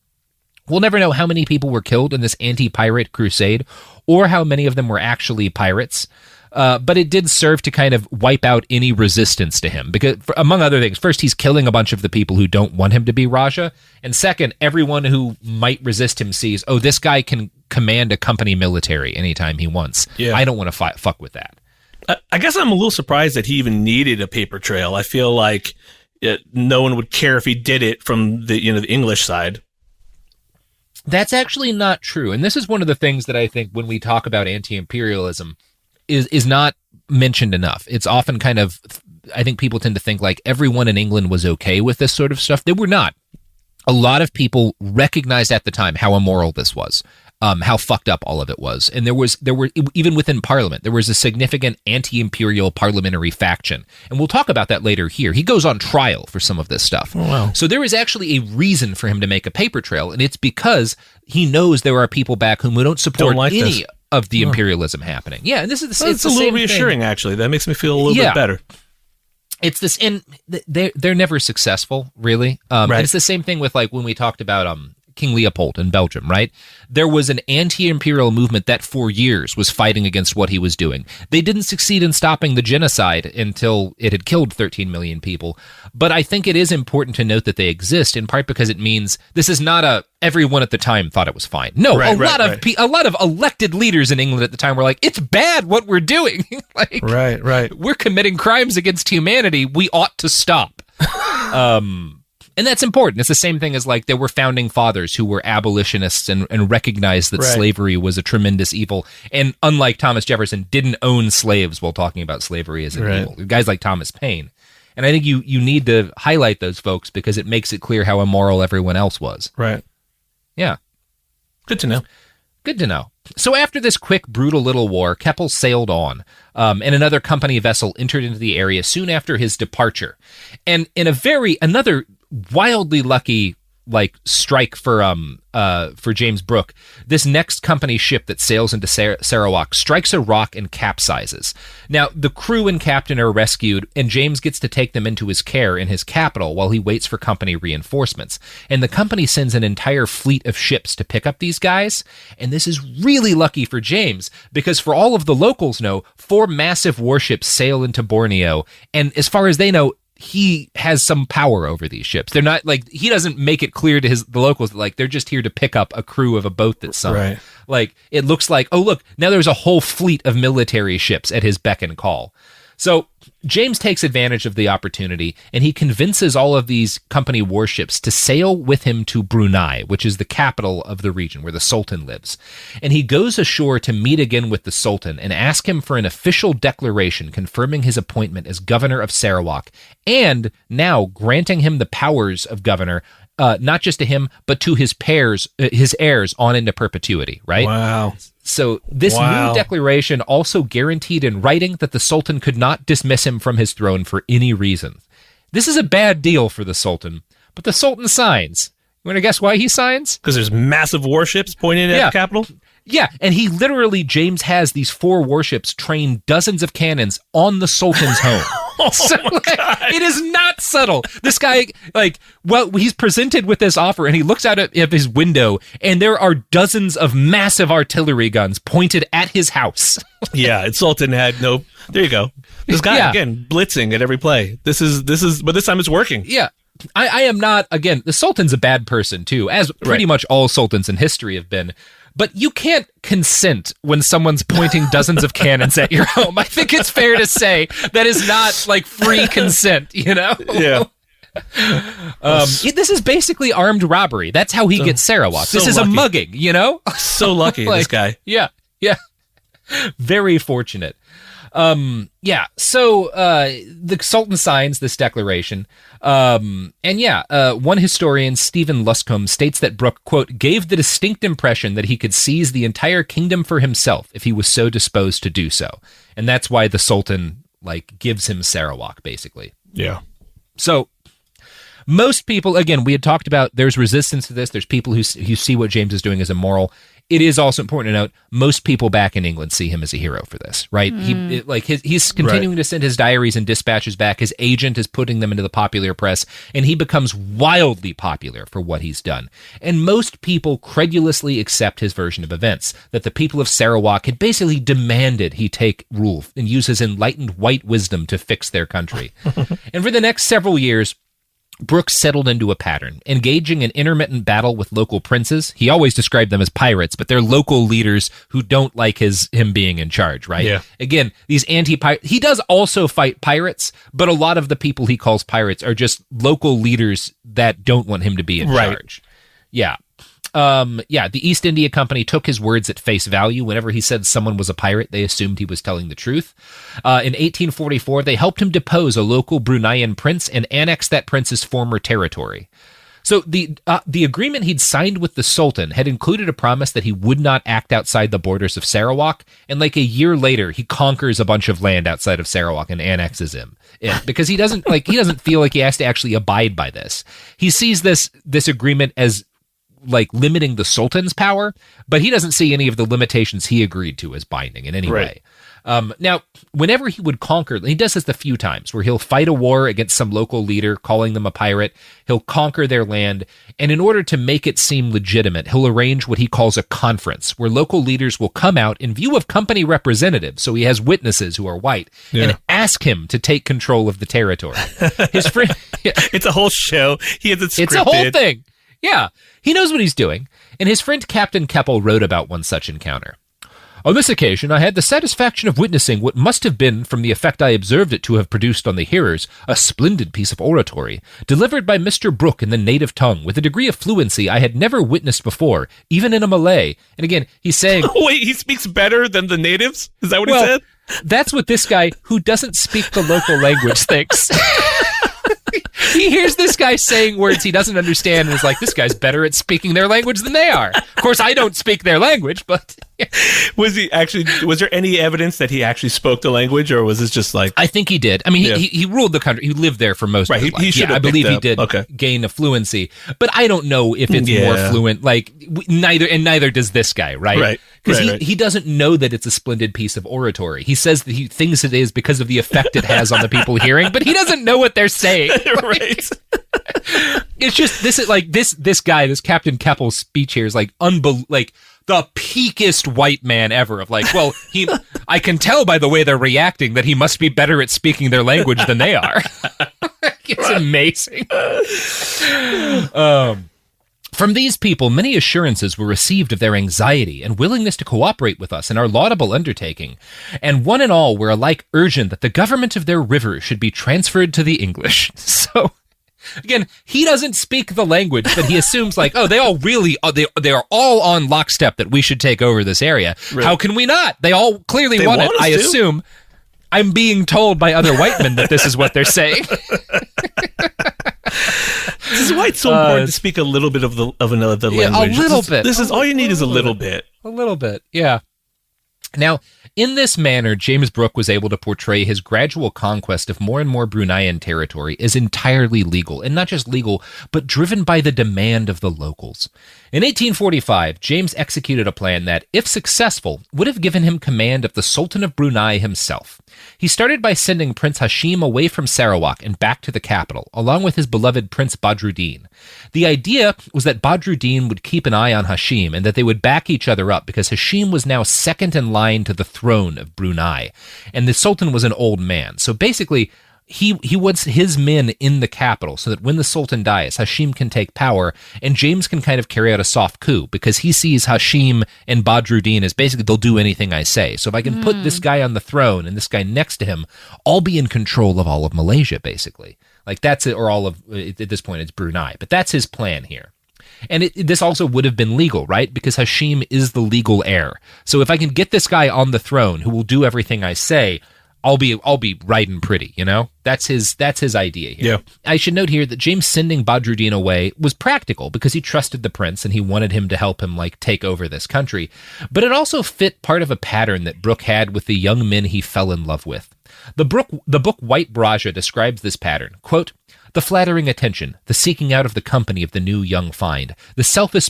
We'll never know how many people were killed in this anti-pirate crusade, or how many of them were actually pirates. But it did serve to kind of wipe out any resistance to him. Because, among other things, first, he's killing a bunch of the people who don't want him to be Raja. And second, everyone who might resist him sees, oh, this guy can command a company military anytime he wants. Yeah. I don't want to fuck with that. I guess I'm a little surprised that he even needed a paper trail. I feel like no one would care if he did it from the English side. That's actually not true. And this is one of the things that I think when we talk about anti-imperialism is not mentioned enough. It's often kind of, I think people tend to think like everyone in England was okay with this sort of stuff. They were not. A lot of people recognized at the time how immoral this was, how fucked up all of it was. And there were, even within Parliament, there was a significant anti-imperial parliamentary faction. And we'll talk about that later here. He goes on trial for some of this stuff. Oh, wow. So there is actually a reason for him to make a paper trail, and it's because he knows there are people back whom don't support any of the imperialism happening. Yeah, and this is it's a little reassuring, actually. That makes me feel a little bit better. It's this, and they're never successful, really. Right. And it's the same thing with when we talked about King Leopold in Belgium, right? There was an anti-imperial movement that for years was fighting against what he was doing. They didn't succeed in stopping the genocide until it had killed 13 million people. But I think it is important to note that they exist, in part because it means this is not everyone at the time thought it was fine. No, a lot of elected leaders in England at the time were like, it's bad what we're doing. Like, right. We're committing crimes against humanity. We ought to stop. And that's important. It's the same thing as like there were founding fathers who were abolitionists and recognized that slavery was a tremendous evil. And unlike Thomas Jefferson, didn't own slaves while talking about slavery as an evil. Guys like Thomas Paine. And I think you need to highlight those folks because it makes it clear how immoral everyone else was. Right. Yeah. Good to know. Good to know. So after this quick, brutal little war, Keppel sailed on, and another company vessel entered into the area soon after his departure. And in another wildly lucky strike for James Brooke, this next company ship that sails into Sarawak strikes a rock and capsizes. Now, the crew and captain are rescued, and James gets to take them into his care in his capital while he waits for company reinforcements. And the company sends an entire fleet of ships to pick up these guys, and this is really lucky for James, because for all of the locals know, 4 massive warships sail into Borneo, and as far as they know, he has some power over these ships. They're not he doesn't make it clear to the locals that they're just here to pick up a crew of a boat that's sunk. Right. Like it looks like, oh look, now there's a whole fleet of military ships at his beck and call. So James takes advantage of the opportunity, and he convinces all of these company warships to sail with him to Brunei, which is the capital of the region where the Sultan lives. And he goes ashore to meet again with the Sultan and ask him for an official declaration confirming his appointment as governor of Sarawak, and now granting him the powers of governor, not just to him, but to his heirs on into perpetuity, right? Wow. So this new declaration also guaranteed in writing that the Sultan could not dismiss him from his throne for any reason. This is a bad deal for the Sultan, but the Sultan signs. You want to guess why he signs? Because there's massive warships pointing at the capital? Yeah, and James has these 4 warships train dozens of cannons on the Sultan's home. It is not subtle. This guy, he's presented with this offer, and he looks out of his window, and there are dozens of massive artillery guns pointed at his house. Yeah, and Sultan had no. There you go. This guy again blitzing at every play. This is, but this time it's working. Yeah. I am not, again, the Sultan's a bad person too, as pretty much all sultans in history have been. But you can't consent when someone's pointing dozens of cannons at your home. I think it's fair to say that is not free consent, you know? Yeah. This is basically armed robbery. That's how he gets Sarawak. This is lucky. A mugging, you know? So lucky, this guy. Yeah. Very fortunate. So the Sultan signs this declaration. One historian, Stephen Luscombe, states that Brooke, quote, gave the distinct impression that he could seize the entire kingdom for himself if he was so disposed to do so. And that's why the Sultan, gives him Sarawak, basically. Yeah. So most people, again, we had talked about there's resistance to this. There's people who see what James is doing as immoral. It is also important to note most people back in England see him as a hero for this, right? He's continuing to send his diaries and dispatches back. His agent is putting them into the popular press, and he becomes wildly popular for what he's done. And most people credulously accept his version of events, that the people of Sarawak had basically demanded he take rule and use his enlightened white wisdom to fix their country. And for the next several years, Brooke settled into a pattern, engaging in intermittent battle with local princes. He always described them as pirates, but they're local leaders who don't like him being in charge, right? Yeah. Again, these he does also fight pirates, but a lot of the people he calls pirates are just local leaders that don't want him to be in charge. Yeah. The East India Company took his words at face value. Whenever he said someone was a pirate, they assumed he was telling the truth. In 1844, they helped him depose a local Bruneian prince and annex that prince's former territory. So the agreement he'd signed with the Sultan had included a promise that he would not act outside the borders of Sarawak, and a year later, he conquers a bunch of land outside of Sarawak and annexes him. Because he doesn't feel like he has to actually abide by this. He sees this agreement as limiting the Sultan's power, but he doesn't see any of the limitations he agreed to as binding in any way. Now, whenever he would conquer, he does this a few times, where he'll fight a war against some local leader, calling them a pirate. He'll conquer their land, and in order to make it seem legitimate, he'll arrange what he calls a conference, where local leaders will come out in view of company representatives, so he has witnesses who are white, and ask him to take control of the territory. His friend... It's a whole show. He has it scripted. It's a whole thing. Yeah, he knows what he's doing, and his friend Captain Keppel wrote about one such encounter. On this occasion, I had the satisfaction of witnessing what must have been, from the effect I observed it to have produced on the hearers, a splendid piece of oratory, delivered by Mr. Brooke in the native tongue, with a degree of fluency I had never witnessed before, even in a Malay. And again, he's saying... Wait, he speaks better than the natives? Is that what he said? That's what this guy, who doesn't speak the local language, thinks. He hears this guy saying words he doesn't understand and is like, this guy's better at speaking their language than they are. Of course, I don't speak their language, but... Was there any evidence that he actually spoke the language, or was this just like... I think he did. I mean, he ruled the country. He lived there for most of his life. He should have I believe picked he up. did gain a fluency, but I don't know if it's more fluent. Like, neither does this guy, right? Right. Because he doesn't know that it's a splendid piece of oratory. He says that he thinks it is because of the effect it has on the people hearing, but he doesn't know what they're saying. Right. It's just, this guy, this Captain Keppel's speech here is like the peakest white man ever, of like, well, I can tell by the way they're reacting that he must be better at speaking their language than they are. It's amazing. From these people, many assurances were received of their anxiety and willingness to cooperate with us in our laudable undertaking, and one and all were alike urgent that the government of their river should be transferred to the English. So, again, he doesn't speak the language, but he assumes like, oh, they are all on lockstep that we should take over this area. Right. How can we not? They all clearly want it. I assume. I'm being told by other white men that this is what they're saying. This is why it's so important to speak a little bit of another language. A little bit. This is all you need is a little bit. A little bit, yeah. Now, in this manner, James Brooke was able to portray his gradual conquest of more and more Bruneian territory as entirely legal, and not just legal, but driven by the demand of the locals. In 1845, James executed a plan that, if successful, would have given him command of the Sultan of Brunei himself. He started by sending Prince Hashim away from Sarawak and back to the capital, along with his beloved Prince Badruddin. The idea was that Badruddin would keep an eye on Hashim and that they would back each other up, because Hashim was now second in line to the throne of Brunei, and the Sultan was an old man. So basically, he wants his men in the capital so that when the Sultan dies, Hashim can take power, and James can kind of carry out a soft coup, because he sees Hashim and Badruddin as basically, they'll do anything I say. So if I can put this guy on the throne and this guy next to him, I'll be in control of all of Malaysia, basically. Like that's it, or all of, at this point it's Brunei, but that's his plan here. And this also would have been legal, right? Because Hashim is the legal heir. So if I can get this guy on the throne who will do everything I say, I'll be right and pretty, you know? That's his idea here. Yeah. I should note here that James sending Badruddin away was practical because he trusted the prince and he wanted him to help him take over this country. But it also fit part of a pattern that Brooke had with the young men he fell in love with. The book White Braja describes this pattern. Quote, "The flattering attention, the seeking out of the company of the new young find, the selfless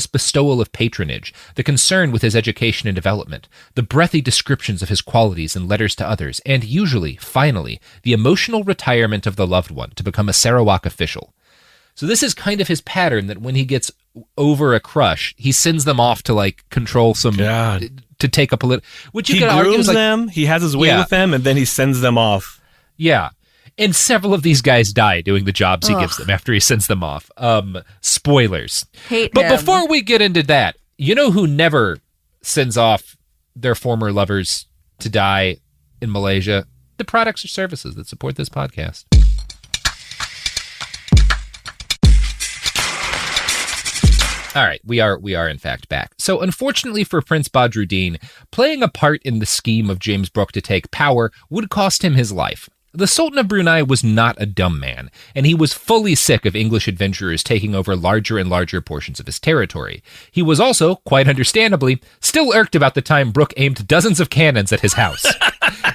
bestowal of patronage, the concern with his education and development, the breathy descriptions of his qualities in letters to others, and usually, finally, the emotional retirement of the loved one to become a Sarawak official." So this is kind of his pattern, that when he gets over a crush, he sends them off to control some... God. To take a which you he could argue grooms is them, he has his way with them, and then he sends them off. Yeah. And several of these guys die doing the jobs he gives them after he sends them off. Spoilers. But before we get into that, you know who never sends off their former lovers to die in Malaysia? The products or services that support this podcast. All right, we are in fact back. So unfortunately for Prince Badruddin, playing a part in the scheme of James Brooke to take power would cost him his life. The Sultan of Brunei was not a dumb man, and he was fully sick of English adventurers taking over larger and larger portions of his territory. He was also, quite understandably, still irked about the time Brooke aimed dozens of cannons at his house.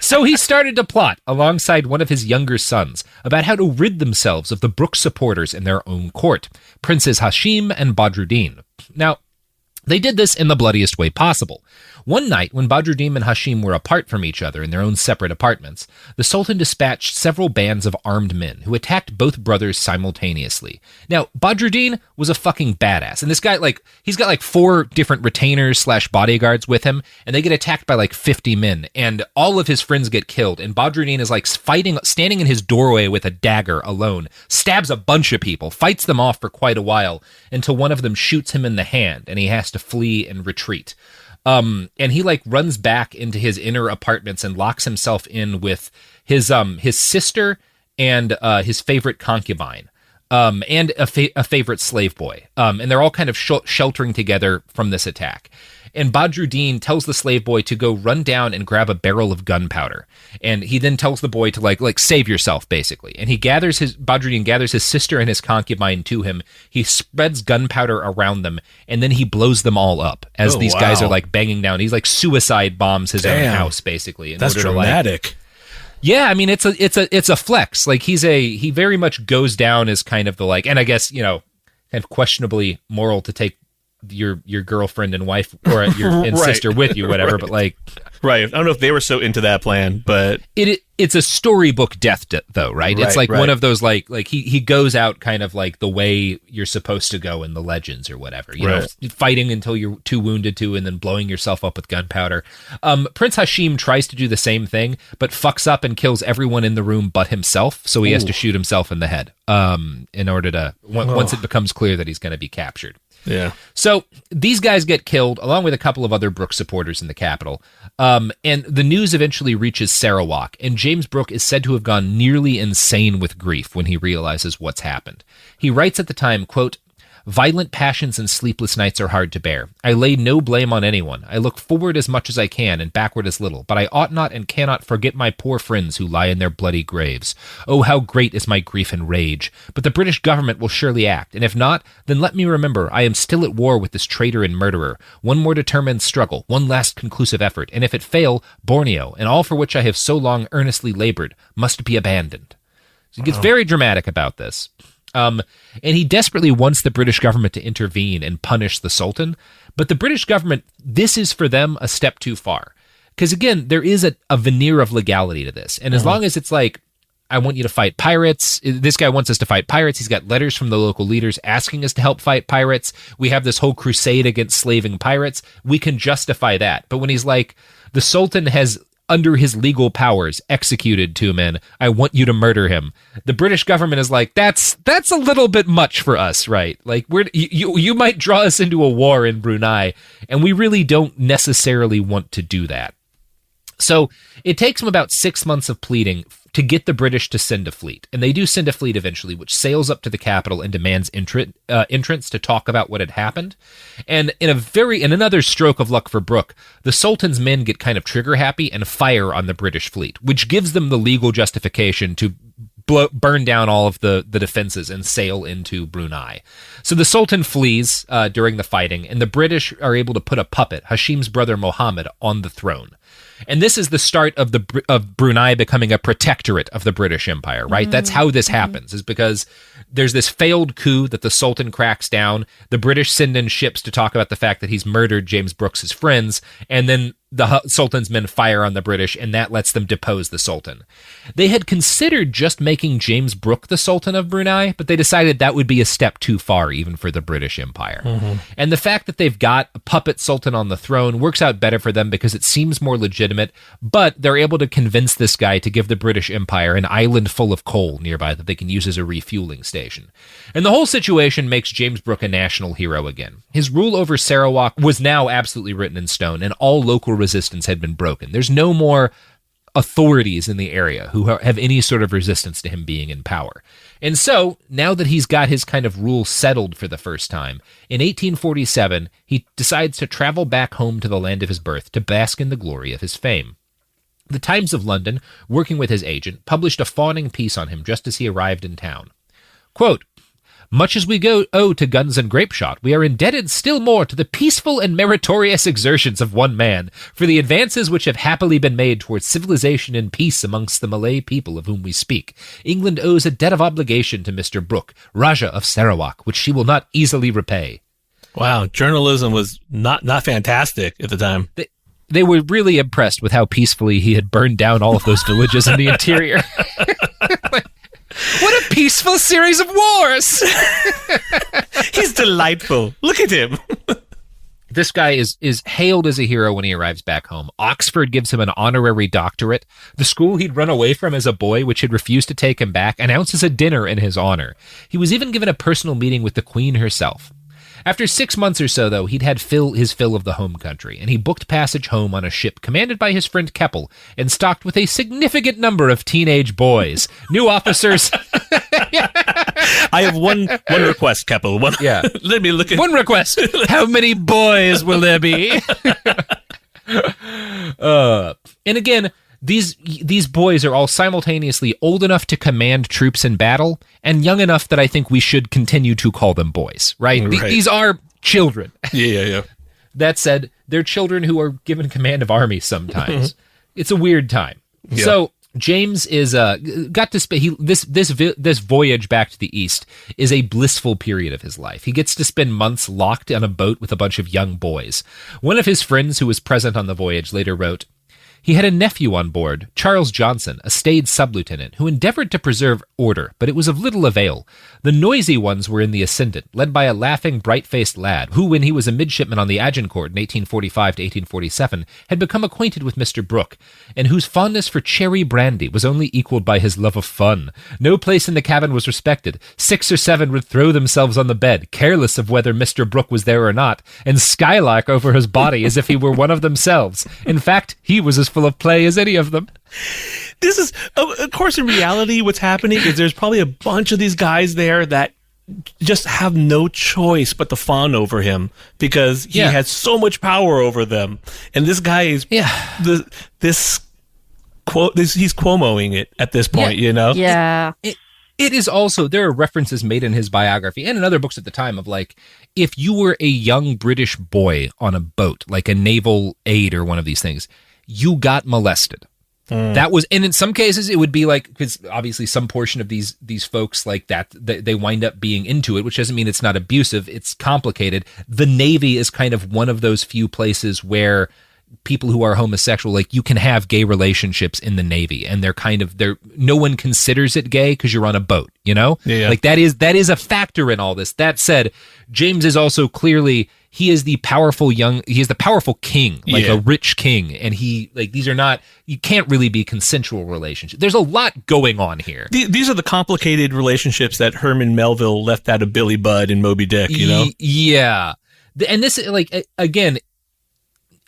So he started to plot, alongside one of his younger sons, about how to rid themselves of the Brooke supporters in their own court, Princes Hashim and Badruddin. Now, They did this in the bloodiest way possible. One night, when Badruddin and Hashim were apart from each other in their own separate apartments, the Sultan dispatched several bands of armed men who attacked both brothers simultaneously. Now, Badruddin was a fucking badass, and this guy, he's got 4 different retainers / bodyguards with him, and they get attacked by 50 men, and all of his friends get killed, and Badruddin is standing in his doorway with a dagger alone, stabs a bunch of people, fights them off for quite a while, until one of them shoots him in the hand, and he has to flee and retreat. And he runs back into his inner apartments and locks himself in with his sister and his favorite concubine, and a favorite slave boy. And they're all kind of sheltering together from this attack. And Badruddin tells the slave boy to go run down and grab a barrel of gunpowder. And he then tells the boy to save yourself, basically. And Badruddin gathers his sister and his concubine to him. He spreads gunpowder around them, and then he blows them all up as these guys are banging down. He's suicide bombs his own house, basically. That's dramatic. Yeah, I mean, it's a flex. He very much goes down as kind of and I guess, kind of questionably moral to take your girlfriend and wife or and sister with you, whatever. But right. I don't know if they were so into that plan, but it's a storybook death, though, right? It's one of those he goes out kind of the way you're supposed to go in the legends or whatever, you know, fighting until you're too wounded to, and then blowing yourself up with gunpowder. Prince Hashim tries to do the same thing, but fucks up and kills everyone in the room but himself. So he has to shoot himself in the head in order to once it becomes clear that he's going to be captured. Yeah. So these guys get killed, along with a couple of other Brooke supporters in the capital. And the news eventually reaches Sarawak, and James Brooke is said to have gone nearly insane with grief when he realizes what's happened. He writes at the time, quote, "Violent passions and sleepless nights are hard to bear. I lay no blame on anyone. I look forward as much as I can and backward as little, but I ought not and cannot forget my poor friends who lie in their bloody graves. Oh, how great is my grief and rage! But the British government will surely act, and if not, then let me remember I am still at war with this traitor and murderer. One more determined struggle, one last conclusive effort, and if it fail, Borneo, and all for which I have so long earnestly labored, must be abandoned." So he gets very dramatic about this. And he desperately wants the British government to intervene and punish the Sultan. But the British government, this is for them a step too far. Because again, there is a veneer of legality to this. And as long as it's I want you to fight pirates, this guy wants us to fight pirates. He's got letters from the local leaders asking us to help fight pirates. We have this whole crusade against slaving pirates. We can justify that. But when he's the Sultan has, under his legal powers, executed 2 men, I want you to murder him, the British government is that's a little bit much for us, right? You might draw us into a war in Brunei, and we really don't necessarily want to do that. So it takes him about 6 months of pleading to get the British to send a fleet. And they do send a fleet eventually, which sails up to the capital and demands entrance to talk about what had happened. And in another stroke of luck for Brooke, the Sultan's men get kind of trigger happy and fire on the British fleet, which gives them the legal justification to burn down all of the defenses and sail into Brunei. So the Sultan flees during the fighting, and the British are able to put a puppet, Hashim's brother Mohammed, on the throne. And this is the start of Brunei becoming a protectorate of the British Empire, right? That's how this happens, is because there's this failed coup that the Sultan cracks down. The British send in ships to talk about the fact that he's murdered James Brooks' friends, and then the Sultan's men fire on the British, and that lets them depose the Sultan. They had considered just making James Brooke the Sultan of Brunei, but they decided that would be a step too far even for the British Empire. And the fact that they've got a puppet Sultan on the throne works out better for them because it seems more legitimate, but they're able to convince this guy to give the British Empire an island full of coal nearby that they can use as a refueling station. And the whole situation makes James Brooke a national hero again. His rule over Sarawak was now absolutely written in stone, and all local resistance had been broken. There's no more authorities in the area who have any sort of resistance to him being in power. And so, now that he's got his kind of rule settled for the first time, in 1847, he decides to travel back home to the land of his birth to bask in the glory of his fame. The Times of London, working with his agent, published a fawning piece on him just as he arrived in town. Quote, "Much as we owe to guns and grape shot, we are indebted still more to the peaceful and meritorious exertions of one man for the advances which have happily been made towards civilization and peace amongst the Malay people of whom we speak. England owes a debt of obligation to Mr. Brooke, Rajah of Sarawak, which she will not easily repay." Wow, journalism was not fantastic at the time. They were really impressed with how peacefully he had burned down all of those villages in the interior. What a peaceful series of wars! He's delightful. Look at him. This guy is hailed as a hero when he arrives back home. Oxford gives him an honorary doctorate. The school he'd run away from as a boy, which had refused to take him back, announces a dinner in his honor. He was even given a personal meeting with the Queen herself. After 6 months or so, though, he'd had his fill of the home country, and he booked passage home on a ship commanded by his friend Keppel and stocked with a significant number of teenage boys. New officers... I have one request, Keppel. Yeah. Let me look at... One request. How many boys will there be? And again... These boys are all simultaneously old enough to command troops in battle and young enough that I think we should continue to call them boys, right? These are children. Yeah. That said, they're children who are given command of armies sometimes. It's a weird time. Yeah. So James is got to this voyage back to the east is a blissful period of his life. He gets to spend months locked on a boat with a bunch of young boys. One of his friends who was present on the voyage later wrote, "He had a nephew on board, Charles Johnson, a staid sub-lieutenant, who endeavored to preserve order, but it was of little avail. The noisy ones were in the ascendant, led by a laughing, bright-faced lad, who, when he was a midshipman on the Agincourt in 1845 to 1847, had become acquainted with Mr. Brooke, and whose fondness for cherry brandy was only equalled by his love of fun. No place in the cabin was respected. 6 or 7 would throw themselves on the bed, careless of whether Mr. Brooke was there or not, and skylark over his body as if he were one of themselves. In fact, he was as full of play as any of them." This is, of course, in reality, what's happening is there's probably a bunch of these guys there that just have no choice but to fawn over him because he has so much power over them. And this guy is, he's Cuomoing it at this point, you know? Yeah. It is also, there are references made in his biography and in other books at the time of like, if you were a young British boy on a boat, like a naval aide or one of these things, you got molested. That was, and in some cases it would be like, because obviously some portion of these folks like that, they wind up being into it, which doesn't mean it's not abusive. It's complicated. The Navy is kind of one of those few places where people who are homosexual, like you can have gay relationships in the Navy, and no one considers it gay because you're on a boat, you know? Yeah. Like that is a factor in all this. That said, James is also clearly, he is the powerful king, like a rich king, and you can't really be consensual relationships. There's a lot going on here. These are the complicated relationships that Herman Melville left out of Billy Budd and Moby Dick, you know? Yeah. And this, like, again,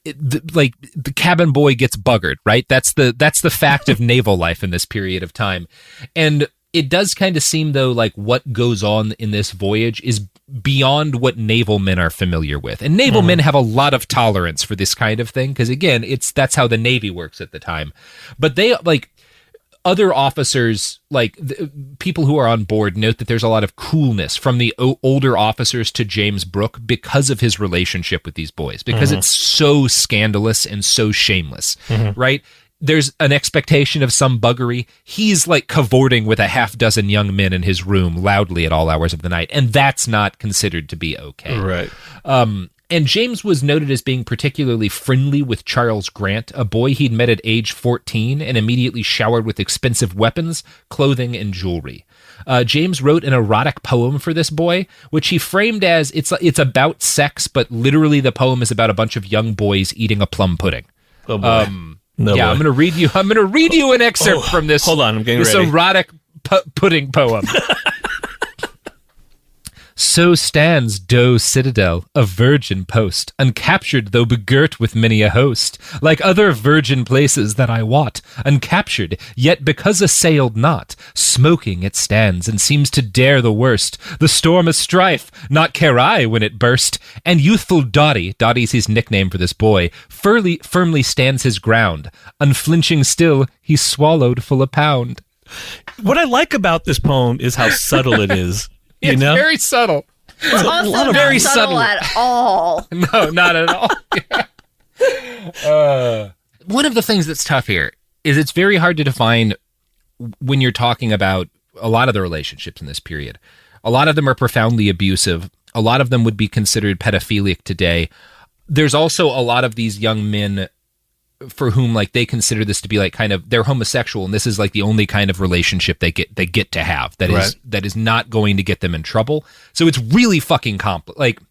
the cabin boy gets buggered, right? That's the fact of naval life in this period of time. And it does kind of seem, though, like what goes on in this voyage is beyond what naval men are familiar with. And naval men have a lot of tolerance for this kind of thing because, again, that's how the Navy works at the time. But they, like, other officers, like people who are on board, note that there's a lot of coolness from the older officers to James Brooke because of his relationship with these boys, because it's so scandalous and so shameless, right? There's an expectation of some buggery. He's like cavorting with a half dozen young men in his room loudly at all hours of the night, and that's not considered to be okay. Right. And James was noted as being particularly friendly with Charles Grant, a boy he'd met at age 14 and immediately showered with expensive weapons, clothing, and jewelry. James wrote an erotic poem for this boy, which he framed as it's about sex, but literally the poem is about a bunch of young boys eating a plum pudding. Oh boy. Boy. I'm going to read you an excerpt from this. Hold on, I'm getting this ready. Erotic pudding poem. So stands Doe Citadel, a virgin post, uncaptured though begirt with many a host, like other virgin places that I wot, uncaptured, yet because assailed not, smoking it stands and seems to dare the worst, the storm of strife, not care I when it burst, and youthful Dottie's his nickname for this boy, firmly stands his ground, unflinching still, he swallowed full a pound. What I like about this poem is how subtle it is. It's very subtle. It's also very not subtle at all. No, not at all. One of the things that's tough here is it's very hard to define when you're talking about a lot of the relationships in this period. A lot of them are profoundly abusive. A lot of them would be considered pedophilic today. There's also a lot of these young men for whom like they consider this to be like kind of they're homosexual, and this is like the only kind of relationship they get to have that is not going to get them in trouble. So it's really fucking like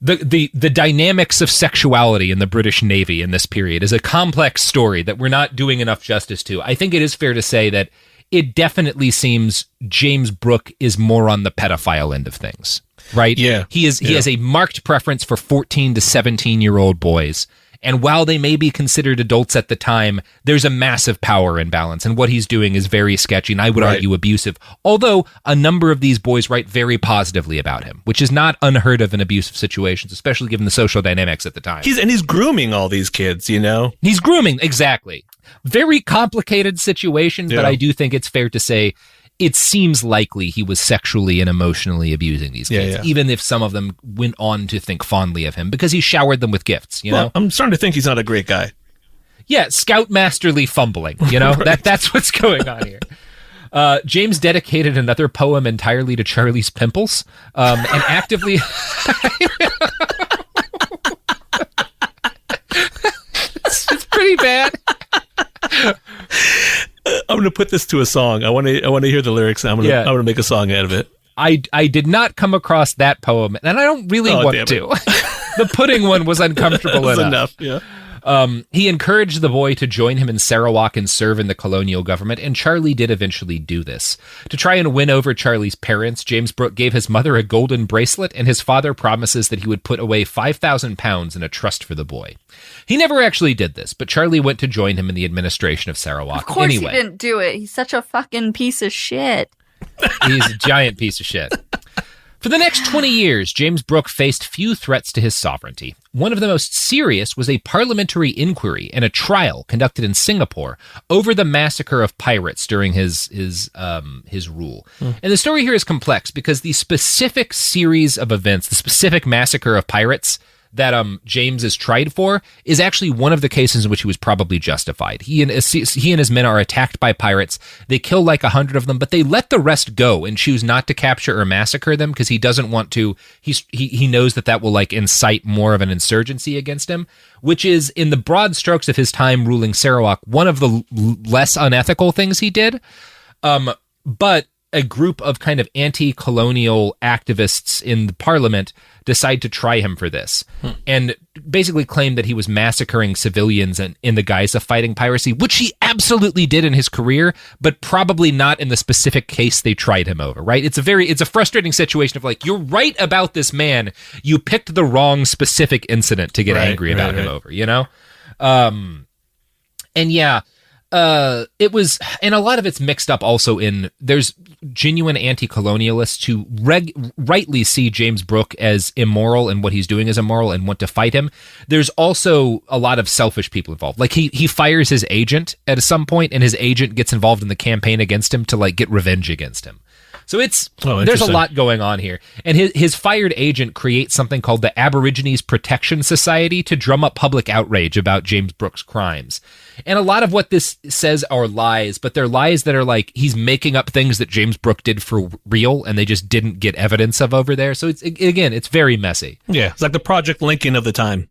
the dynamics of sexuality in the British Navy in this period is a complex story that we're not doing enough justice to. I think it is fair to say that it definitely seems James Brooke is more on the pedophile end of things, right? Yeah. He has a marked preference for 14 to 17-year-old boys. And while they may be considered adults at the time, there's a massive power imbalance. And what he's doing is very sketchy, and I would argue abusive. Although a number of these boys write very positively about him, which is not unheard of in abusive situations, especially given the social dynamics at the time. He's grooming all these kids, you know? He's grooming, exactly. Very complicated situation, but I do think it's fair to say it seems likely he was sexually and emotionally abusing these kids, even if some of them went on to think fondly of him because he showered them with gifts, you know? I'm starting to think he's not a great guy. Yeah, scoutmasterly fumbling, you know? That's what's going on here. James dedicated another poem entirely to Charlie's pimples, and actively... it's pretty bad. I'm going to put this to a song. I want to hear the lyrics. I'm going to make a song out of it. I did not come across that poem, and I don't really want to. The pudding one was uncomfortable enough. Yeah. He encouraged the boy to join him in Sarawak and serve in the colonial government, and Charlie did eventually do this. To try and win over Charlie's parents, James Brooke gave his mother a golden bracelet, and his father promises that he would put away £5,000 in a trust for the boy. He never actually did this, but Charlie went to join him in the administration of Sarawak. Of course he didn't do it. He's such a fucking piece of shit. He's a giant piece of shit. For the next 20 years, James Brooke faced few threats to his sovereignty. One of the most serious was a parliamentary inquiry and a trial conducted in Singapore over the massacre of pirates during his rule. And the story here is complex because the specific series of events, the specific massacre of pirates that James is tried for is actually one of the cases in which he was probably justified. He and his men are attacked by pirates. They kill like 100 of them, but they let the rest go and choose not to capture or massacre them because he doesn't want to. He knows that will like incite more of an insurgency against him, which is in the broad strokes of his time ruling Sarawak one of the less unethical things he did. But a group of kind of anti-colonial activists in the parliament decide to try him for this and basically claim that he was massacring civilians in the guise of fighting piracy, which he absolutely did in his career, but probably not in the specific case they tried him over, right? It's a frustrating situation of like, you're right about this man. You picked the wrong specific incident to get angry about him over, you know? It was, and a lot of it's mixed up also in, there's genuine anti-colonialists who rightly see James Brooke as immoral and what he's doing is immoral and want to fight him. There's also a lot of selfish people involved. Like he fires his agent at some point and his agent gets involved in the campaign against him to like get revenge against him. So there's a lot going on here. And his fired agent creates something called the Aborigines Protection Society to drum up public outrage about James Brooke's crimes. And a lot of what this says are lies, but they're lies that are like he's making up things that James Brooke did for real and they just didn't get evidence of over there. So it's very messy. Yeah, it's like the Project Lincoln of the time.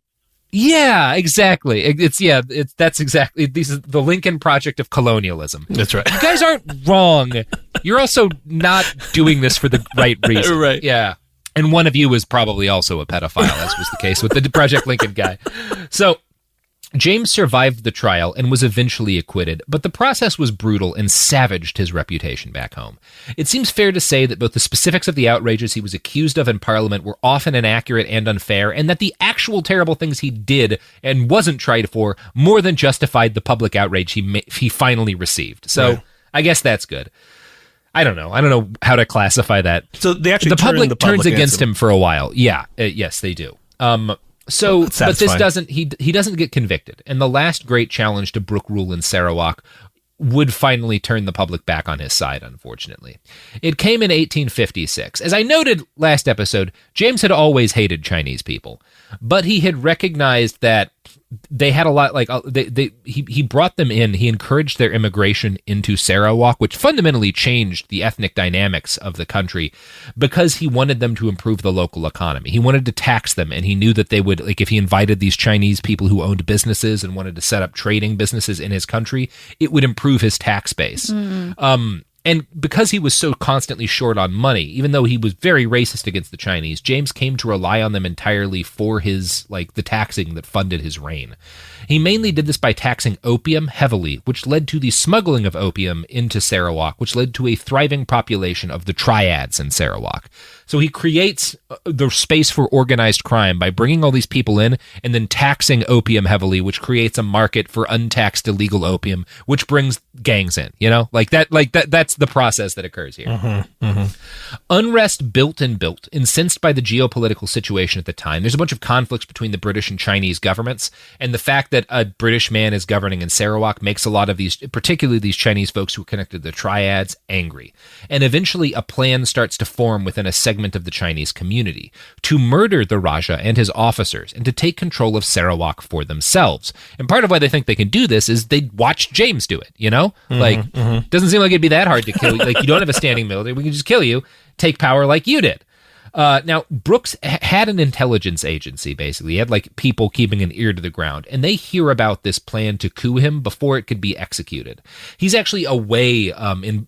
Yeah, exactly. That's exactly. This is the Lincoln Project of colonialism. That's right. You guys aren't wrong. You're also not doing this for the right reason. Right. Yeah. And one of you is probably also a pedophile, as was the case with the Project Lincoln guy. So James survived the trial and was eventually acquitted, but the process was brutal and savaged his reputation back home. It seems fair to say that both the specifics of the outrages he was accused of in Parliament were often inaccurate and unfair, and that the actual terrible things he did and wasn't tried for more than justified the public outrage he finally received. So I guess that's good. I don't know how to classify that. So they actually the public turns against him for a while. Yeah, yes, they do. But this doesn't. He doesn't get convicted, and the last great challenge to Brooke rule in Sarawak would finally turn the public back on his side, unfortunately. It came in 1856. As I noted last episode, James had always hated Chinese people, but he had recognized that they had a lot, like, he brought them in. He encouraged their immigration into Sarawak, which fundamentally changed the ethnic dynamics of the country because he wanted them to improve the local economy. He wanted to tax them, and he knew that they would, like, if he invited these Chinese people who owned businesses and wanted to set up trading businesses in his country, it would improve his tax base. And because he was so constantly short on money, even though he was very racist against the Chinese, James came to rely on them entirely for his, like, the taxing that funded his reign. He mainly did this by taxing opium heavily, which led to the smuggling of opium into Sarawak, which led to a thriving population of the triads in Sarawak. So he creates the space for organized crime by bringing all these people in and then taxing opium heavily, which creates a market for untaxed illegal opium, which brings gangs in, you know, that's the process that occurs here. Unrest built and built, incensed by the geopolitical situation at the time. There's a bunch of conflicts between the British and Chinese governments, and the fact that a British man is governing in Sarawak makes a lot of these, particularly these Chinese folks who are connected to the triads, angry. And eventually a plan starts to form within a segment of the Chinese community to murder the Raja and his officers and to take control of Sarawak for themselves. And part of why they think they can do this is they watched James do it, you know? Doesn't seem like it'd be that hard to kill you. Like, you don't have a standing military. We can just kill you, take power like you did. Now, Brooks had an intelligence agency, basically. He had, like, people keeping an ear to the ground, and they hear about this plan to coup him before it could be executed. He's actually away in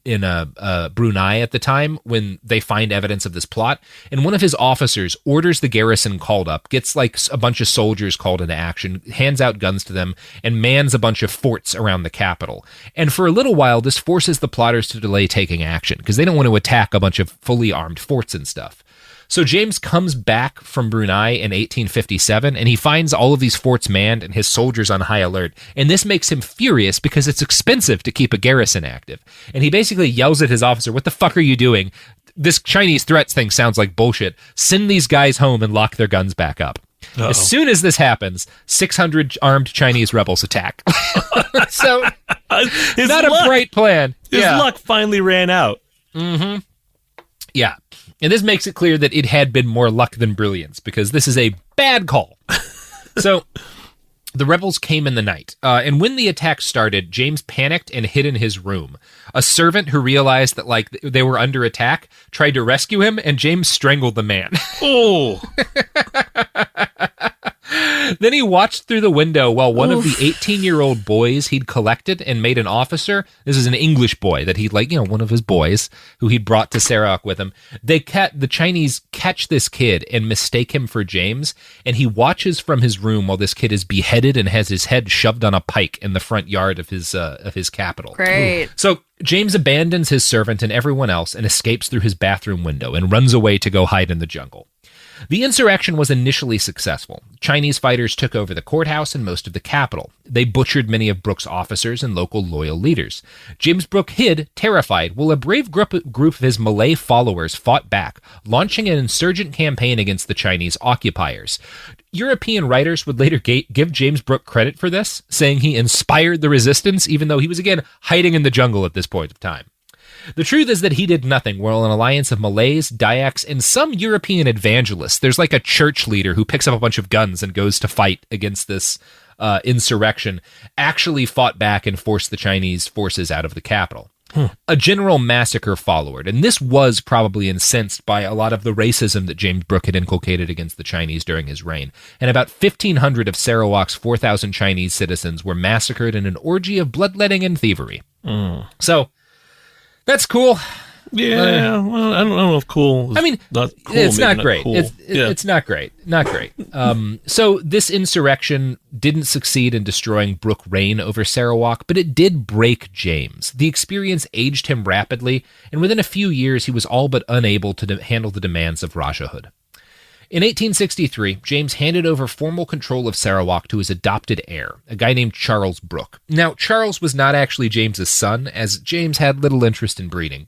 Brunei at the time when they find evidence of this plot, and one of his officers orders the garrison called up, gets, like, a bunch of soldiers called into action, hands out guns to them, and mans a bunch of forts around the capital. And for a little while, this forces the plotters to delay taking action, because they don't want to attack a bunch of fully armed forts and stuff. So James comes back from Brunei in 1857, and he finds all of these forts manned and his soldiers on high alert. And this makes him furious because it's expensive to keep a garrison active. And he basically yells at his officer, "What the fuck are you doing? This Chinese threats thing sounds like bullshit. Send these guys home and lock their guns back up." Uh-oh. As soon as this happens, 600 armed Chinese rebels attack. So, not a bright plan. His luck finally ran out. Yeah. And this makes it clear that it had been more luck than brilliance, because this is a bad call. So the rebels came in the night, and when the attack started, James panicked and hid in his room. A servant who realized that, like, they were under attack tried to rescue him, and James strangled the man. Oh! Then he watched through the window while one of the 18-year-old boys he'd collected and made an officer, this is an English boy that he'd, like, you know, one of his boys who he'd brought to Sarawak with him, the Chinese catch this kid and mistake him for James, and he watches from his room while this kid is beheaded and has his head shoved on a pike in the front yard of his capital. Great. So James abandons his servant and everyone else and escapes through his bathroom window and runs away to go hide in the jungle. The insurrection was initially successful. Chinese fighters took over the courthouse and most of the capital. They butchered many of Brooke's officers and local loyal leaders. James Brooke hid, terrified, while a brave group of his Malay followers fought back, launching an insurgent campaign against the Chinese occupiers. European writers would later give James Brooke credit for this, saying he inspired the resistance, even though he was, again, hiding in the jungle at this point of time. The truth is that he did nothing, while an alliance of Malays, Dayaks, and some European evangelists, there's like a church leader who picks up a bunch of guns and goes to fight against this insurrection, actually fought back and forced the Chinese forces out of the capital. A general massacre followed, and this was probably incensed by a lot of the racism that James Brooke had inculcated against the Chinese during his reign. And about 1,500 of Sarawak's 4,000 Chinese citizens were massacred in an orgy of bloodletting and thievery. So, that's cool. Yeah, well, I don't know if cool. I mean, not cool, it's not not great. Cool. It's not great. Not great. So this insurrection didn't succeed in destroying Brooke's reign over Sarawak, but it did break James. The experience aged him rapidly, and within a few years, he was all but unable to handle the demands of Rajahood. In 1863, James handed over formal control of Sarawak to his adopted heir, a guy named Charles Brooke. Now, Charles was not actually James's son, as James had little interest in breeding.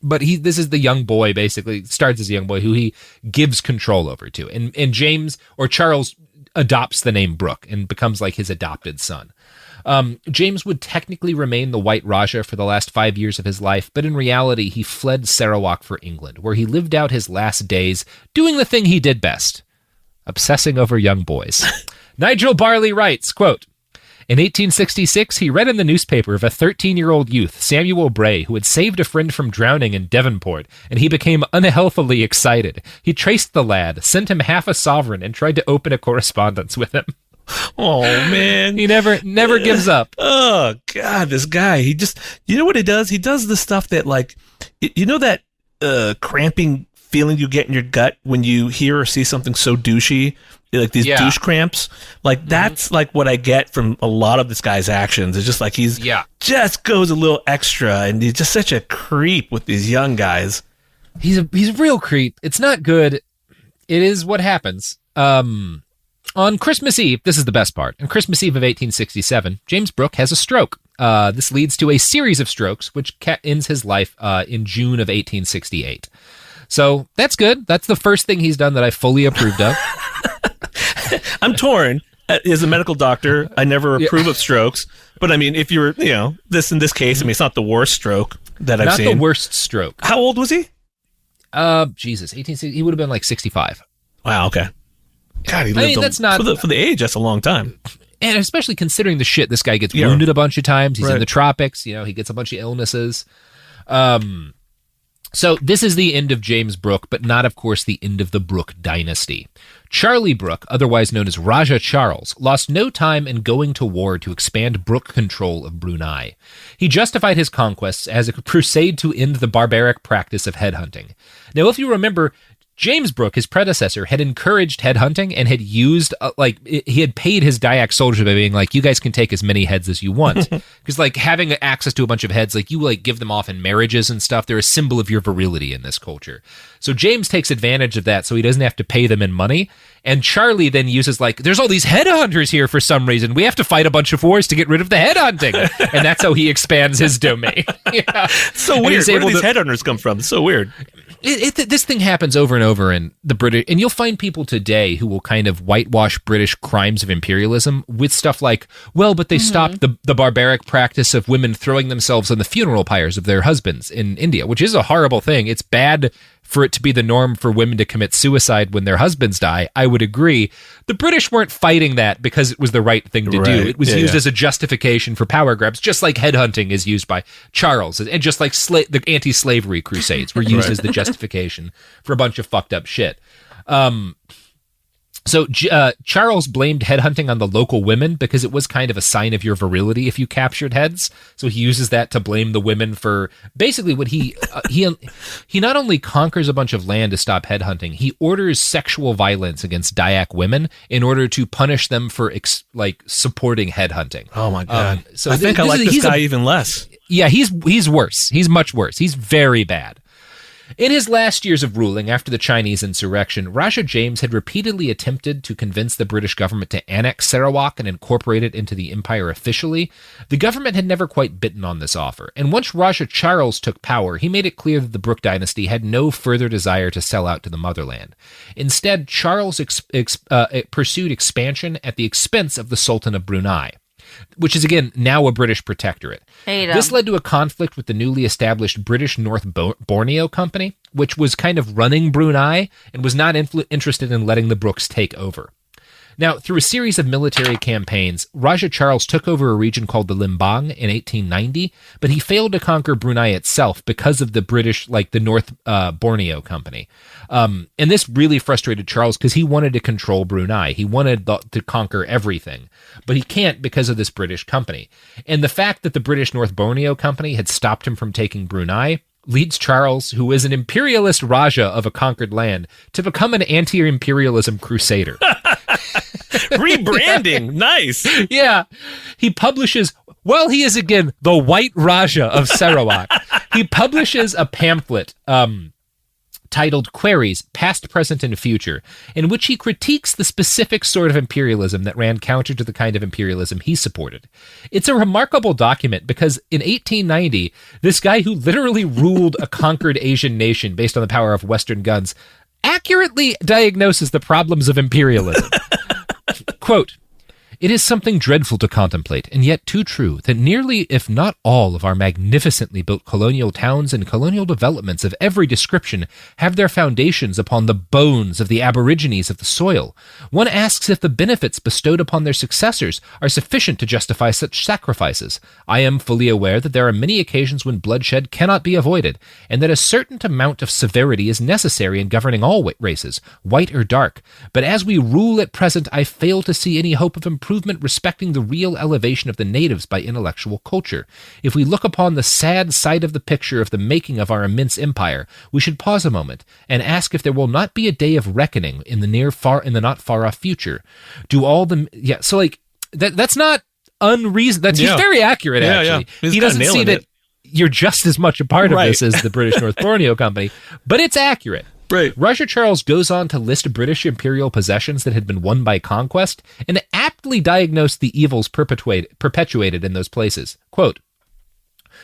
But this is the young boy, basically, starts as a young boy, who he gives control over to. And James, or Charles, adopts the name Brooke and becomes like his adopted son. James would technically remain the White Raja for the last 5 years of his life, but in reality, he fled Sarawak for England, where he lived out his last days doing the thing he did best, obsessing over young boys. Nigel Barley writes, quote, in 1866, he read in the newspaper of a 13-year-old youth, Samuel Bray, who had saved a friend from drowning in Devonport, and he became unhealthily excited. He traced the lad, sent him half a sovereign, and tried to open a correspondence with him. Oh, man. He never gives up. Oh, God, this guy. He just, you know what he does? He does the stuff that, like, you know that cramping feeling you get in your gut when you hear or see something so douchey? Like these douche cramps, like that's like what I get from a lot of this guy's actions. It's just like he's just goes a little extra, and he's just such a creep with these young guys. He's a real creep. It's not good. It is what happens. On Christmas Eve, this is the best part. On Christmas Eve of 1867, James Brooke has a stroke. This leads to a series of strokes, which ends his life in June of 1868. So that's good. That's the first thing he's done that I fully approved of. I'm torn. As a medical doctor, I never approve of strokes. But I mean, if you're, in this case, I mean, it's not the worst stroke that I've seen. Not the worst stroke. How old was he? Jesus, 1860. He would have been like 65. Wow. Okay. God, he lived that's not for the age. That's a long time. And especially considering the shit, this guy gets wounded a bunch of times. He's in the tropics. He gets a bunch of illnesses. So this is the end of James Brooke, but not, of course, the end of the Brooke dynasty. Charlie Brooke, otherwise known as Raja Charles, lost no time in going to war to expand Brooke control of Brunei. He justified his conquests as a crusade to end the barbaric practice of headhunting. Now, if you remember, James Brooke, his predecessor, had encouraged headhunting and had used, he had paid his Dayak soldiers by being like, you guys can take as many heads as you want. Because, having access to a bunch of heads, you, give them off in marriages and stuff. They're a symbol of your virility in this culture. So James takes advantage of that so he doesn't have to pay them in money. And Charlie then uses, there's all these headhunters here for some reason. We have to fight a bunch of wars to get rid of the headhunting. And that's how he expands his domain. So weird. Where do these headhunters come from? It's so weird. This thing happens over and over in the British, and you'll find people today who will kind of whitewash British crimes of imperialism with stuff like, but they stopped the barbaric practice of women throwing themselves on the funeral pyres of their husbands in India, which is a horrible thing. It's bad for it to be the norm for women to commit suicide when their husbands die. I would agree. The British weren't fighting that because it was the right thing to do. It was used as a justification for power grabs, just like headhunting is used by Charles, and just like the anti-slavery crusades were used as the justification for a bunch of fucked up shit. So Charles blamed headhunting on the local women because it was kind of a sign of your virility if you captured heads. So he uses that to blame the women for basically what he not only conquers a bunch of land to stop headhunting, he orders sexual violence against Dayak women in order to punish them for supporting headhunting. Oh my God! So I think I like this guy even less. Yeah, he's worse. He's much worse. He's very bad. In his last years of ruling after the Chinese insurrection, Raja James had repeatedly attempted to convince the British government to annex Sarawak and incorporate it into the empire officially. The government had never quite bitten on this offer, and once Raja Charles took power, he made it clear that the Brooke dynasty had no further desire to sell out to the motherland. Instead, Charles pursued expansion at the expense of the Sultan of Brunei, which is, again, now a British protectorate. This led to a conflict with the newly established British North Borneo Company, which was kind of running Brunei and was not interested in letting the Brookes take over. Now, through a series of military campaigns, Raja Charles took over a region called the Limbang in 1890, but he failed to conquer Brunei itself because of the British, the North Borneo Company. And this really frustrated Charles because he wanted to control Brunei. He wanted to conquer everything, but he can't because of this British company. And the fact that the British North Borneo Company had stopped him from taking Brunei leads Charles, who is an imperialist Raja of a conquered land, to become an anti-imperialism crusader. Rebranding. Nice. Yeah. He publishes, he is again the White Raja of Sarawak. He publishes a pamphlet titled Queries, Past, Present, and Future, in which he critiques the specific sort of imperialism that ran counter to the kind of imperialism he supported. It's a remarkable document because in 1890, this guy who literally ruled a conquered Asian nation based on the power of Western guns accurately diagnoses the problems of imperialism. Quote, It is something dreadful to contemplate, and yet too true, that nearly, if not all, of our magnificently built colonial towns and colonial developments of every description have their foundations upon the bones of the aborigines of the soil. One asks if the benefits bestowed upon their successors are sufficient to justify such sacrifices. I am fully aware that there are many occasions when bloodshed cannot be avoided, and that a certain amount of severity is necessary in governing all races, white or dark. But as we rule at present, I fail to see any hope of improvement respecting the real elevation of the natives by intellectual culture. If we look upon the sad side of the picture of the making of our immense empire, we should pause a moment and ask if there will not be a day of reckoning in the not far off future. That's not unreasonable. He's very accurate, actually. Yeah. He doesn't see that you're just as much a part of this as the British North Borneo Company, but it's accurate. Right. Raja Charles goes on to list British imperial possessions that had been won by conquest and aptly diagnosed the evils perpetuated in those places. Quote,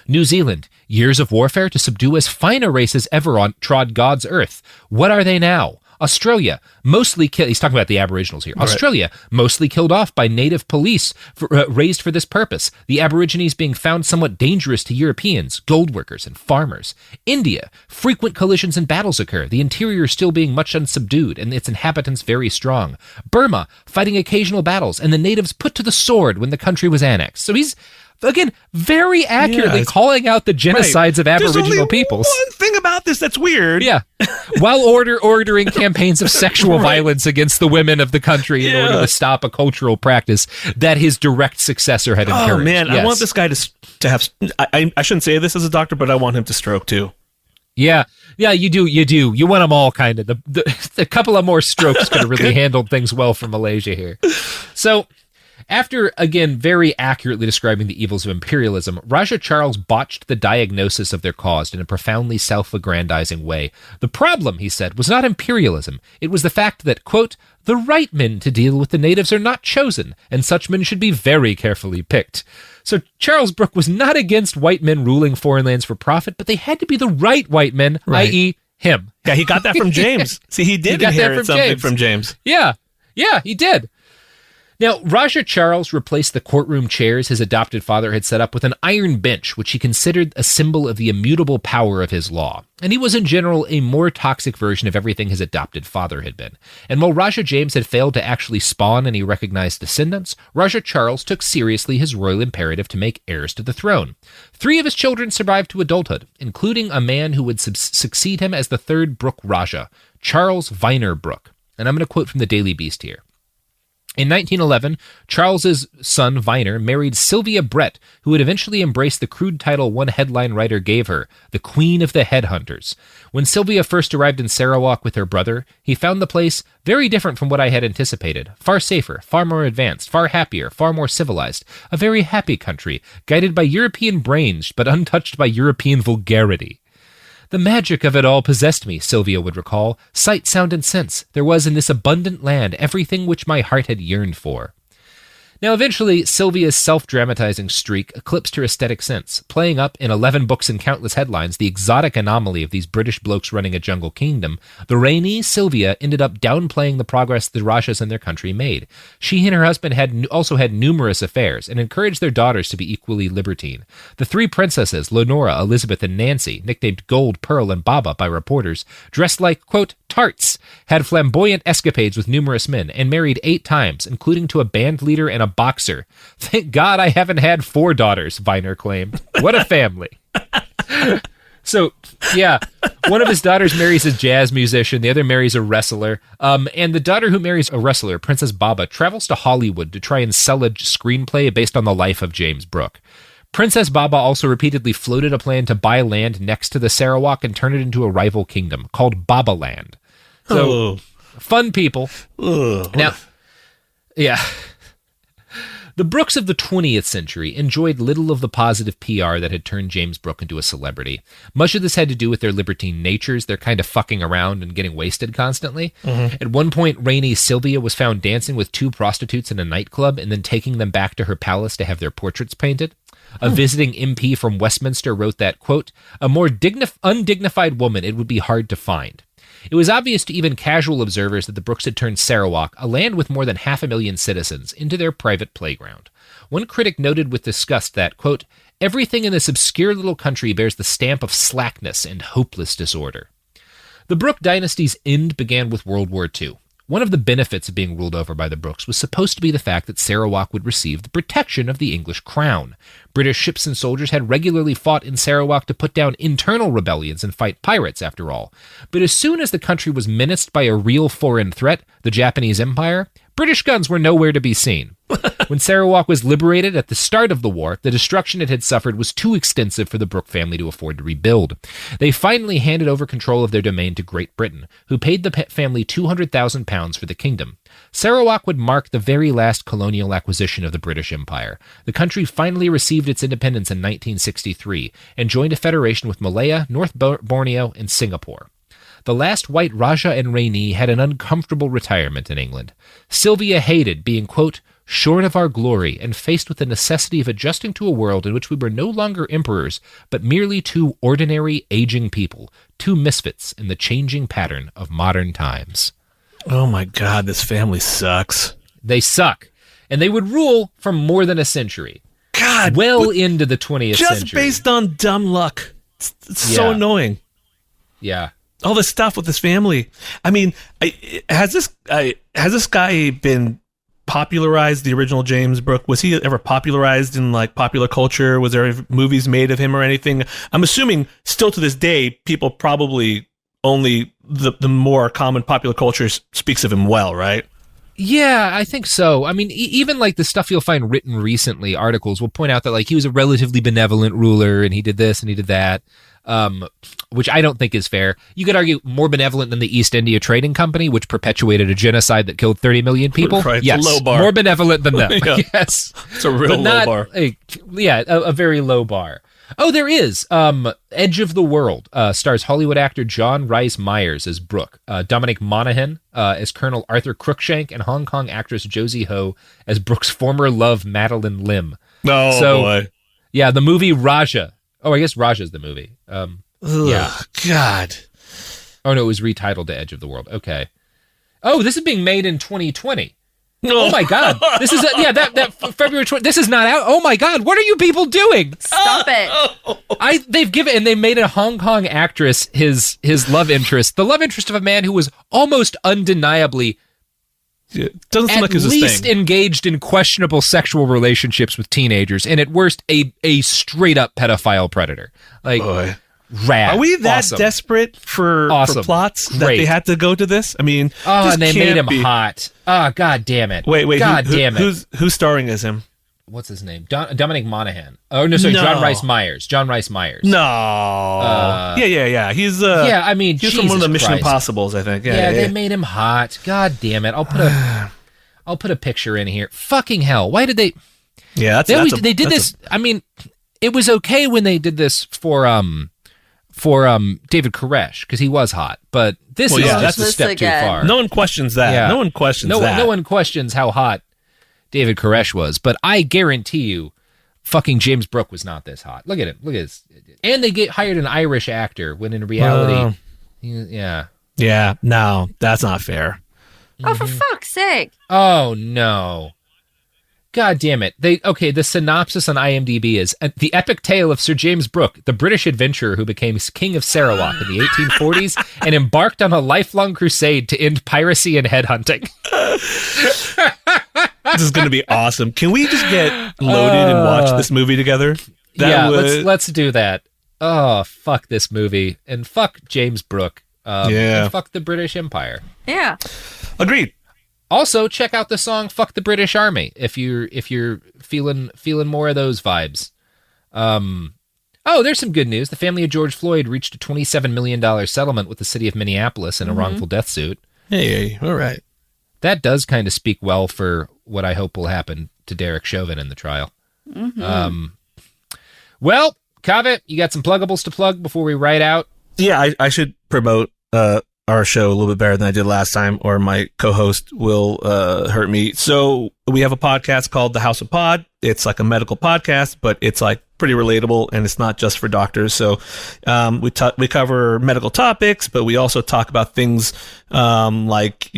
New Zealand, years of warfare to subdue as fine a race as ever trod God's earth. What are they now? Australia, mostly killed. He's talking about the Aboriginals here. Australia, mostly killed off by native police raised for this purpose. The Aborigines being found somewhat dangerous to Europeans, gold workers, and farmers. India, frequent collisions and battles occur. The interior still being much unsubdued, and its inhabitants very strong. Burma, fighting occasional battles, and the natives put to the sword when the country was annexed. So he's, again, very accurately calling out the genocides of Aboriginal peoples. One thing about this that's weird. Yeah. While ordering campaigns of sexual violence against the women of the country in order to stop a cultural practice that his direct successor had encouraged. Oh, man. Yes. I want this guy to have... I shouldn't say this as a doctor, but I want him to stroke, too. Yeah. Yeah, you do. You want them all, kind of. The couple of more strokes could have really handled things well for Malaysia here. So... After, again, very accurately describing the evils of imperialism, Raja Charles botched the diagnosis of their cause in a profoundly self-aggrandizing way. The problem, he said, was not imperialism. It was the fact that, quote, the right men to deal with the natives are not chosen, and such men should be very carefully picked. So Charles Brooke was not against white men ruling foreign lands for profit, but they had to be the right white men, i.e. him. Yeah, he got that from James. See, he did inherit something from James. Yeah, he did. Now, Raja Charles replaced the courtroom chairs his adopted father had set up with an iron bench, which he considered a symbol of the immutable power of his law. And he was in general a more toxic version of everything his adopted father had been. And while Raja James had failed to actually spawn any recognized descendants, Raja Charles took seriously his royal imperative to make heirs to the throne. 3 of his children survived to adulthood, including a man who would succeed him as the third Brooke Raja, Charles Viner Brooke. And I'm going to quote from the Daily Beast here. In 1911, Charles's son Viner married Sylvia Brett, who would eventually embrace the crude title one headline writer gave her, the Queen of the Headhunters. When Sylvia first arrived in Sarawak with her brother, he found the place very different from what I had anticipated. Far safer, far more advanced, far happier, far more civilized. A very happy country, guided by European brains, but untouched by European vulgarity. The magic of it all possessed me, Sylvia would recall. Sight, sound, and sense. There was in this abundant land everything which my heart had yearned for. Now, eventually, Sylvia's self-dramatizing streak eclipsed her aesthetic sense, playing up in 11 books and countless headlines the exotic anomaly of these British blokes running a jungle kingdom. The rainy Sylvia ended up downplaying the progress the Rajas and their country made. She and her husband also had numerous affairs and encouraged their daughters to be equally libertine. The 3 princesses, Leonora, Elizabeth, and Nancy, nicknamed Gold, Pearl, and Baba by reporters, dressed like, quote, tarts, had flamboyant escapades with numerous men, and married 8 times, including to a band leader and a boxer. Thank God I haven't had 4 daughters, Viner claimed. What a family. So, yeah, one of his daughters marries a jazz musician, the other marries a wrestler, and the daughter who marries a wrestler, Princess Baba, travels to Hollywood to try and sell a screenplay based on the life of James Brooke. Princess Baba also repeatedly floated a plan to buy land next to the Sarawak and turn it into a rival kingdom called Babaland. So, fun people. Now, yeah. The Brookes of the 20th century enjoyed little of the positive PR that had turned James Brooke into a celebrity. Much of this had to do with their libertine natures, their kind of fucking around and getting wasted constantly. At one point, rainy Sylvia was found dancing with 2 prostitutes in a nightclub and then taking them back to her palace to have their portraits painted. A visiting MP from Westminster wrote that, quote, a more undignified woman it would be hard to find. It was obvious to even casual observers that the Brookes had turned Sarawak, a land with more than 500,000 citizens, into their private playground. One critic noted with disgust that, quote, everything in this obscure little country bears the stamp of slackness and hopeless disorder. The Brooke dynasty's end began with World War II. One of the benefits of being ruled over by the Brookes was supposed to be the fact that Sarawak would receive the protection of the English crown. British ships and soldiers had regularly fought in Sarawak to put down internal rebellions and fight pirates, after all. But as soon as the country was menaced by a real foreign threat, the Japanese Empire, British guns were nowhere to be seen. When Sarawak was liberated at the start of the war, the destruction it had suffered was too extensive for the Brooke family to afford to rebuild. They finally handed over control of their domain to Great Britain, who paid the family £200,000 for the kingdom. Sarawak would mark the very last colonial acquisition of the British Empire. The country finally received its independence in 1963 and joined a federation with Malaya, North Borneo, and Singapore. The last white Raja and Rainee had an uncomfortable retirement in England. Sylvia hated being, quote, shorn of our glory and faced with the necessity of adjusting to a world in which we were no longer emperors, but merely two ordinary, aging people, two misfits in the changing pattern of modern times. Oh my God, this family sucks. They suck. And they would rule for more than a century. God. Well into the 20th century. Just based on dumb luck. It's so annoying. Yeah. All this stuff with this family. I mean, has this guy been popularized, the original James Brooke? Was he ever popularized in like popular culture? Was there movies made of him or anything? I'm assuming still to this day, people probably only the more common popular culture speaks of him well, right? Yeah, I think so. I mean, even like the stuff you'll find written recently, articles will point out that like he was a relatively benevolent ruler and he did this and he did that. Which I don't think is fair. You could argue more benevolent than the East India Trading Company, which perpetuated a genocide that killed 30 million people. Right, yes, low bar. More benevolent than them. Yeah. Yes, it's a real low bar. A very low bar. Oh, there is. Edge of the World stars Hollywood actor John Rhys Meyers as Brooke, Dominic Monaghan as Colonel Arthur Cruikshank, and Hong Kong actress Josie Ho as Brooke's former love Madeline Lim. Oh, boy. Yeah, the movie Raja. Oh, I guess Raja's the movie. Yeah. God. Oh, no, it was retitled to Edge of the World. Okay. Oh, this is being made in 2020. Oh my God! This is that February 20th. This is not out. Oh my God! What are you people doing? Stop it! They made a Hong Kong actress his love interest, the love interest of a man who was almost undeniably doesn't seem like it's at least engaged in questionable sexual relationships with teenagers, and at worst a straight up pedophile predator. Like. Boy. Rad. Are we that awesome. desperate for plots that they had to go to this? I mean, and they made him hot. Oh, God damn it. Wait, God damn it. Who's starring as him? What's his name? Dominic Monaghan. Oh, no, sorry, John Rhys Meyers. John Rhys Meyers. No. Yeah. He's I mean, he's from one of the Mission Impossibles, I think. Yeah, they made him hot. God damn it. I'll put a picture in here. Fucking hell. Why did they? Yeah, they did this. I mean, it was okay when they did this for David Koresh, because he was hot, but this is just a step too far. No one questions that. Yeah. No one questions that. No one questions how hot David Koresh was, but I guarantee you, fucking James Brooke was not this hot. Look at him. Look at this. And they hired an Irish actor when in reality, yeah. No, that's not fair. Oh, for fuck's sake! Oh no. God damn it. The synopsis on IMDb is the epic tale of Sir James Brooke, the British adventurer who became king of Sarawak in the 1840s and embarked on a lifelong crusade to end piracy and headhunting. This is going to be awesome. Can we just get loaded and watch this movie together? Let's do that. Oh, fuck this movie. And fuck James Brooke. And fuck the British Empire. Yeah. Agreed. Also, check out the song "Fuck the British Army" if you're feeling more of those vibes. There's some good news. The family of George Floyd reached a $27 million settlement with the city of Minneapolis in a wrongful death suit. Hey, all right. That does kind of speak well for what I hope will happen to Derek Chauvin in the trial. Mm-hmm. Well, Kaveh, you got some pluggables to plug before we write out? Yeah, I should promote our show a little bit better than I did last time, or my co-host will hurt me. So we have a podcast called The House of Pod. It's like a medical podcast, but it's like pretty relatable, and it's not just for doctors. So we cover medical topics, but we also talk about things like,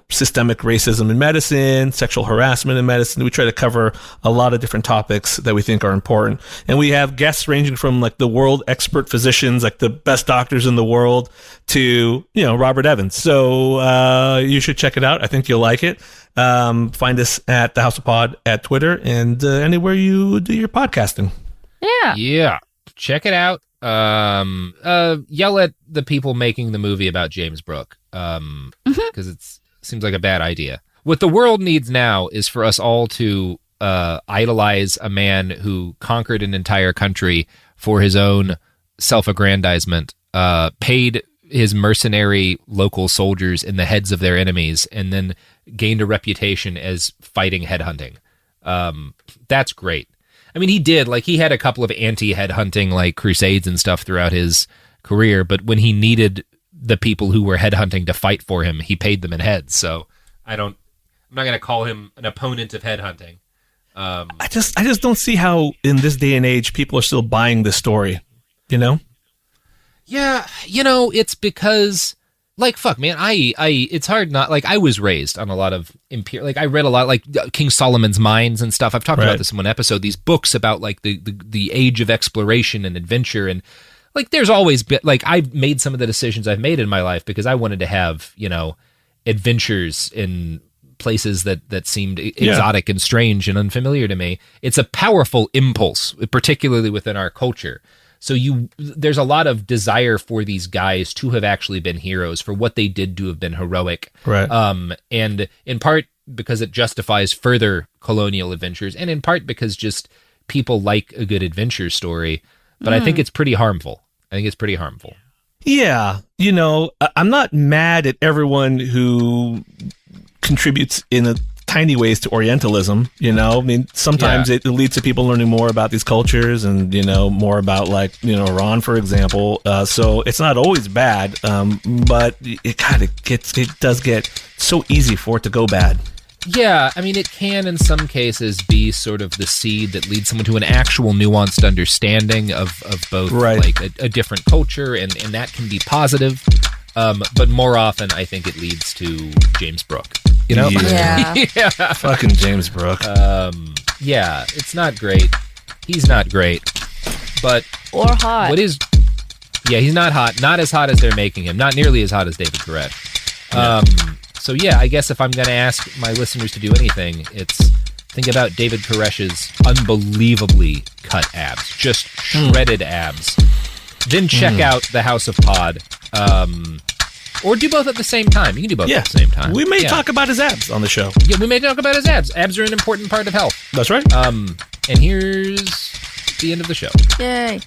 systemic racism in medicine, sexual harassment in medicine. We try to cover a lot of different topics that we think are important. And we have guests ranging from like the world expert physicians, like the best doctors in the world, to, Robert Evans. So you should check it out. I think you'll like it. Find us at the House of Pod at Twitter and anywhere you do your podcasting. Yeah. Check it out. Yell at the people making the movie about James Brooke. Because it seems like a bad idea. What the world needs now is for us all to idolize a man who conquered an entire country for his own self-aggrandizement, paid his mercenary local soldiers in the heads of their enemies, and then gained a reputation as fighting headhunting. That's great. I mean, he had a couple of anti-headhunting like crusades and stuff throughout his career, but when he needed the people who were headhunting to fight for him, he paid them in heads. So I'm not going to call him an opponent of headhunting. I just don't see how in this day and age people are still buying this story, Yeah, it's because, like, fuck, man, it's hard not, like, I was raised on a lot of I read a lot, like, King Solomon's Mines and stuff. I've talked about this in one episode, these books about, like, the age of exploration and adventure, and, like, there's always been, like, I've made some of the decisions I've made in my life because I wanted to have, adventures in places that seemed exotic and strange and unfamiliar to me. It's a powerful impulse, particularly within our culture. So there's a lot of desire for these guys to have actually been heroes, for what they did to have been heroic. Right. And in part because it justifies further colonial adventures, and in part because just people like a good adventure story. But I think it's pretty harmful. Yeah. I'm not mad at everyone who contributes in tiny ways to Orientalism, I mean, sometimes it leads to people learning more about these cultures and, more about like, Iran, for example. So it's not always bad, but it does get so easy for it to go bad. Yeah, I mean, it can in some cases be sort of the seed that leads someone to an actual nuanced understanding of both like a different culture, and that can be positive. But more often, I think it leads to James Brooke. Yeah. Yeah. Fucking James Brooke. Yeah, it's not great. He's not great. But or hot. He's not hot. Not as hot as they're making him. Not nearly as hot as David Koresh. So yeah, I guess if I'm going to ask my listeners to do anything, it's think about David Koresh's unbelievably cut abs, just shredded abs. Then check out the House of Pod. Or do both at the same time. You can do both at the same time. We may talk about his abs on the show. Yeah, we may talk about his abs. Abs are an important part of health. That's right. And here's the end of the show. Yay.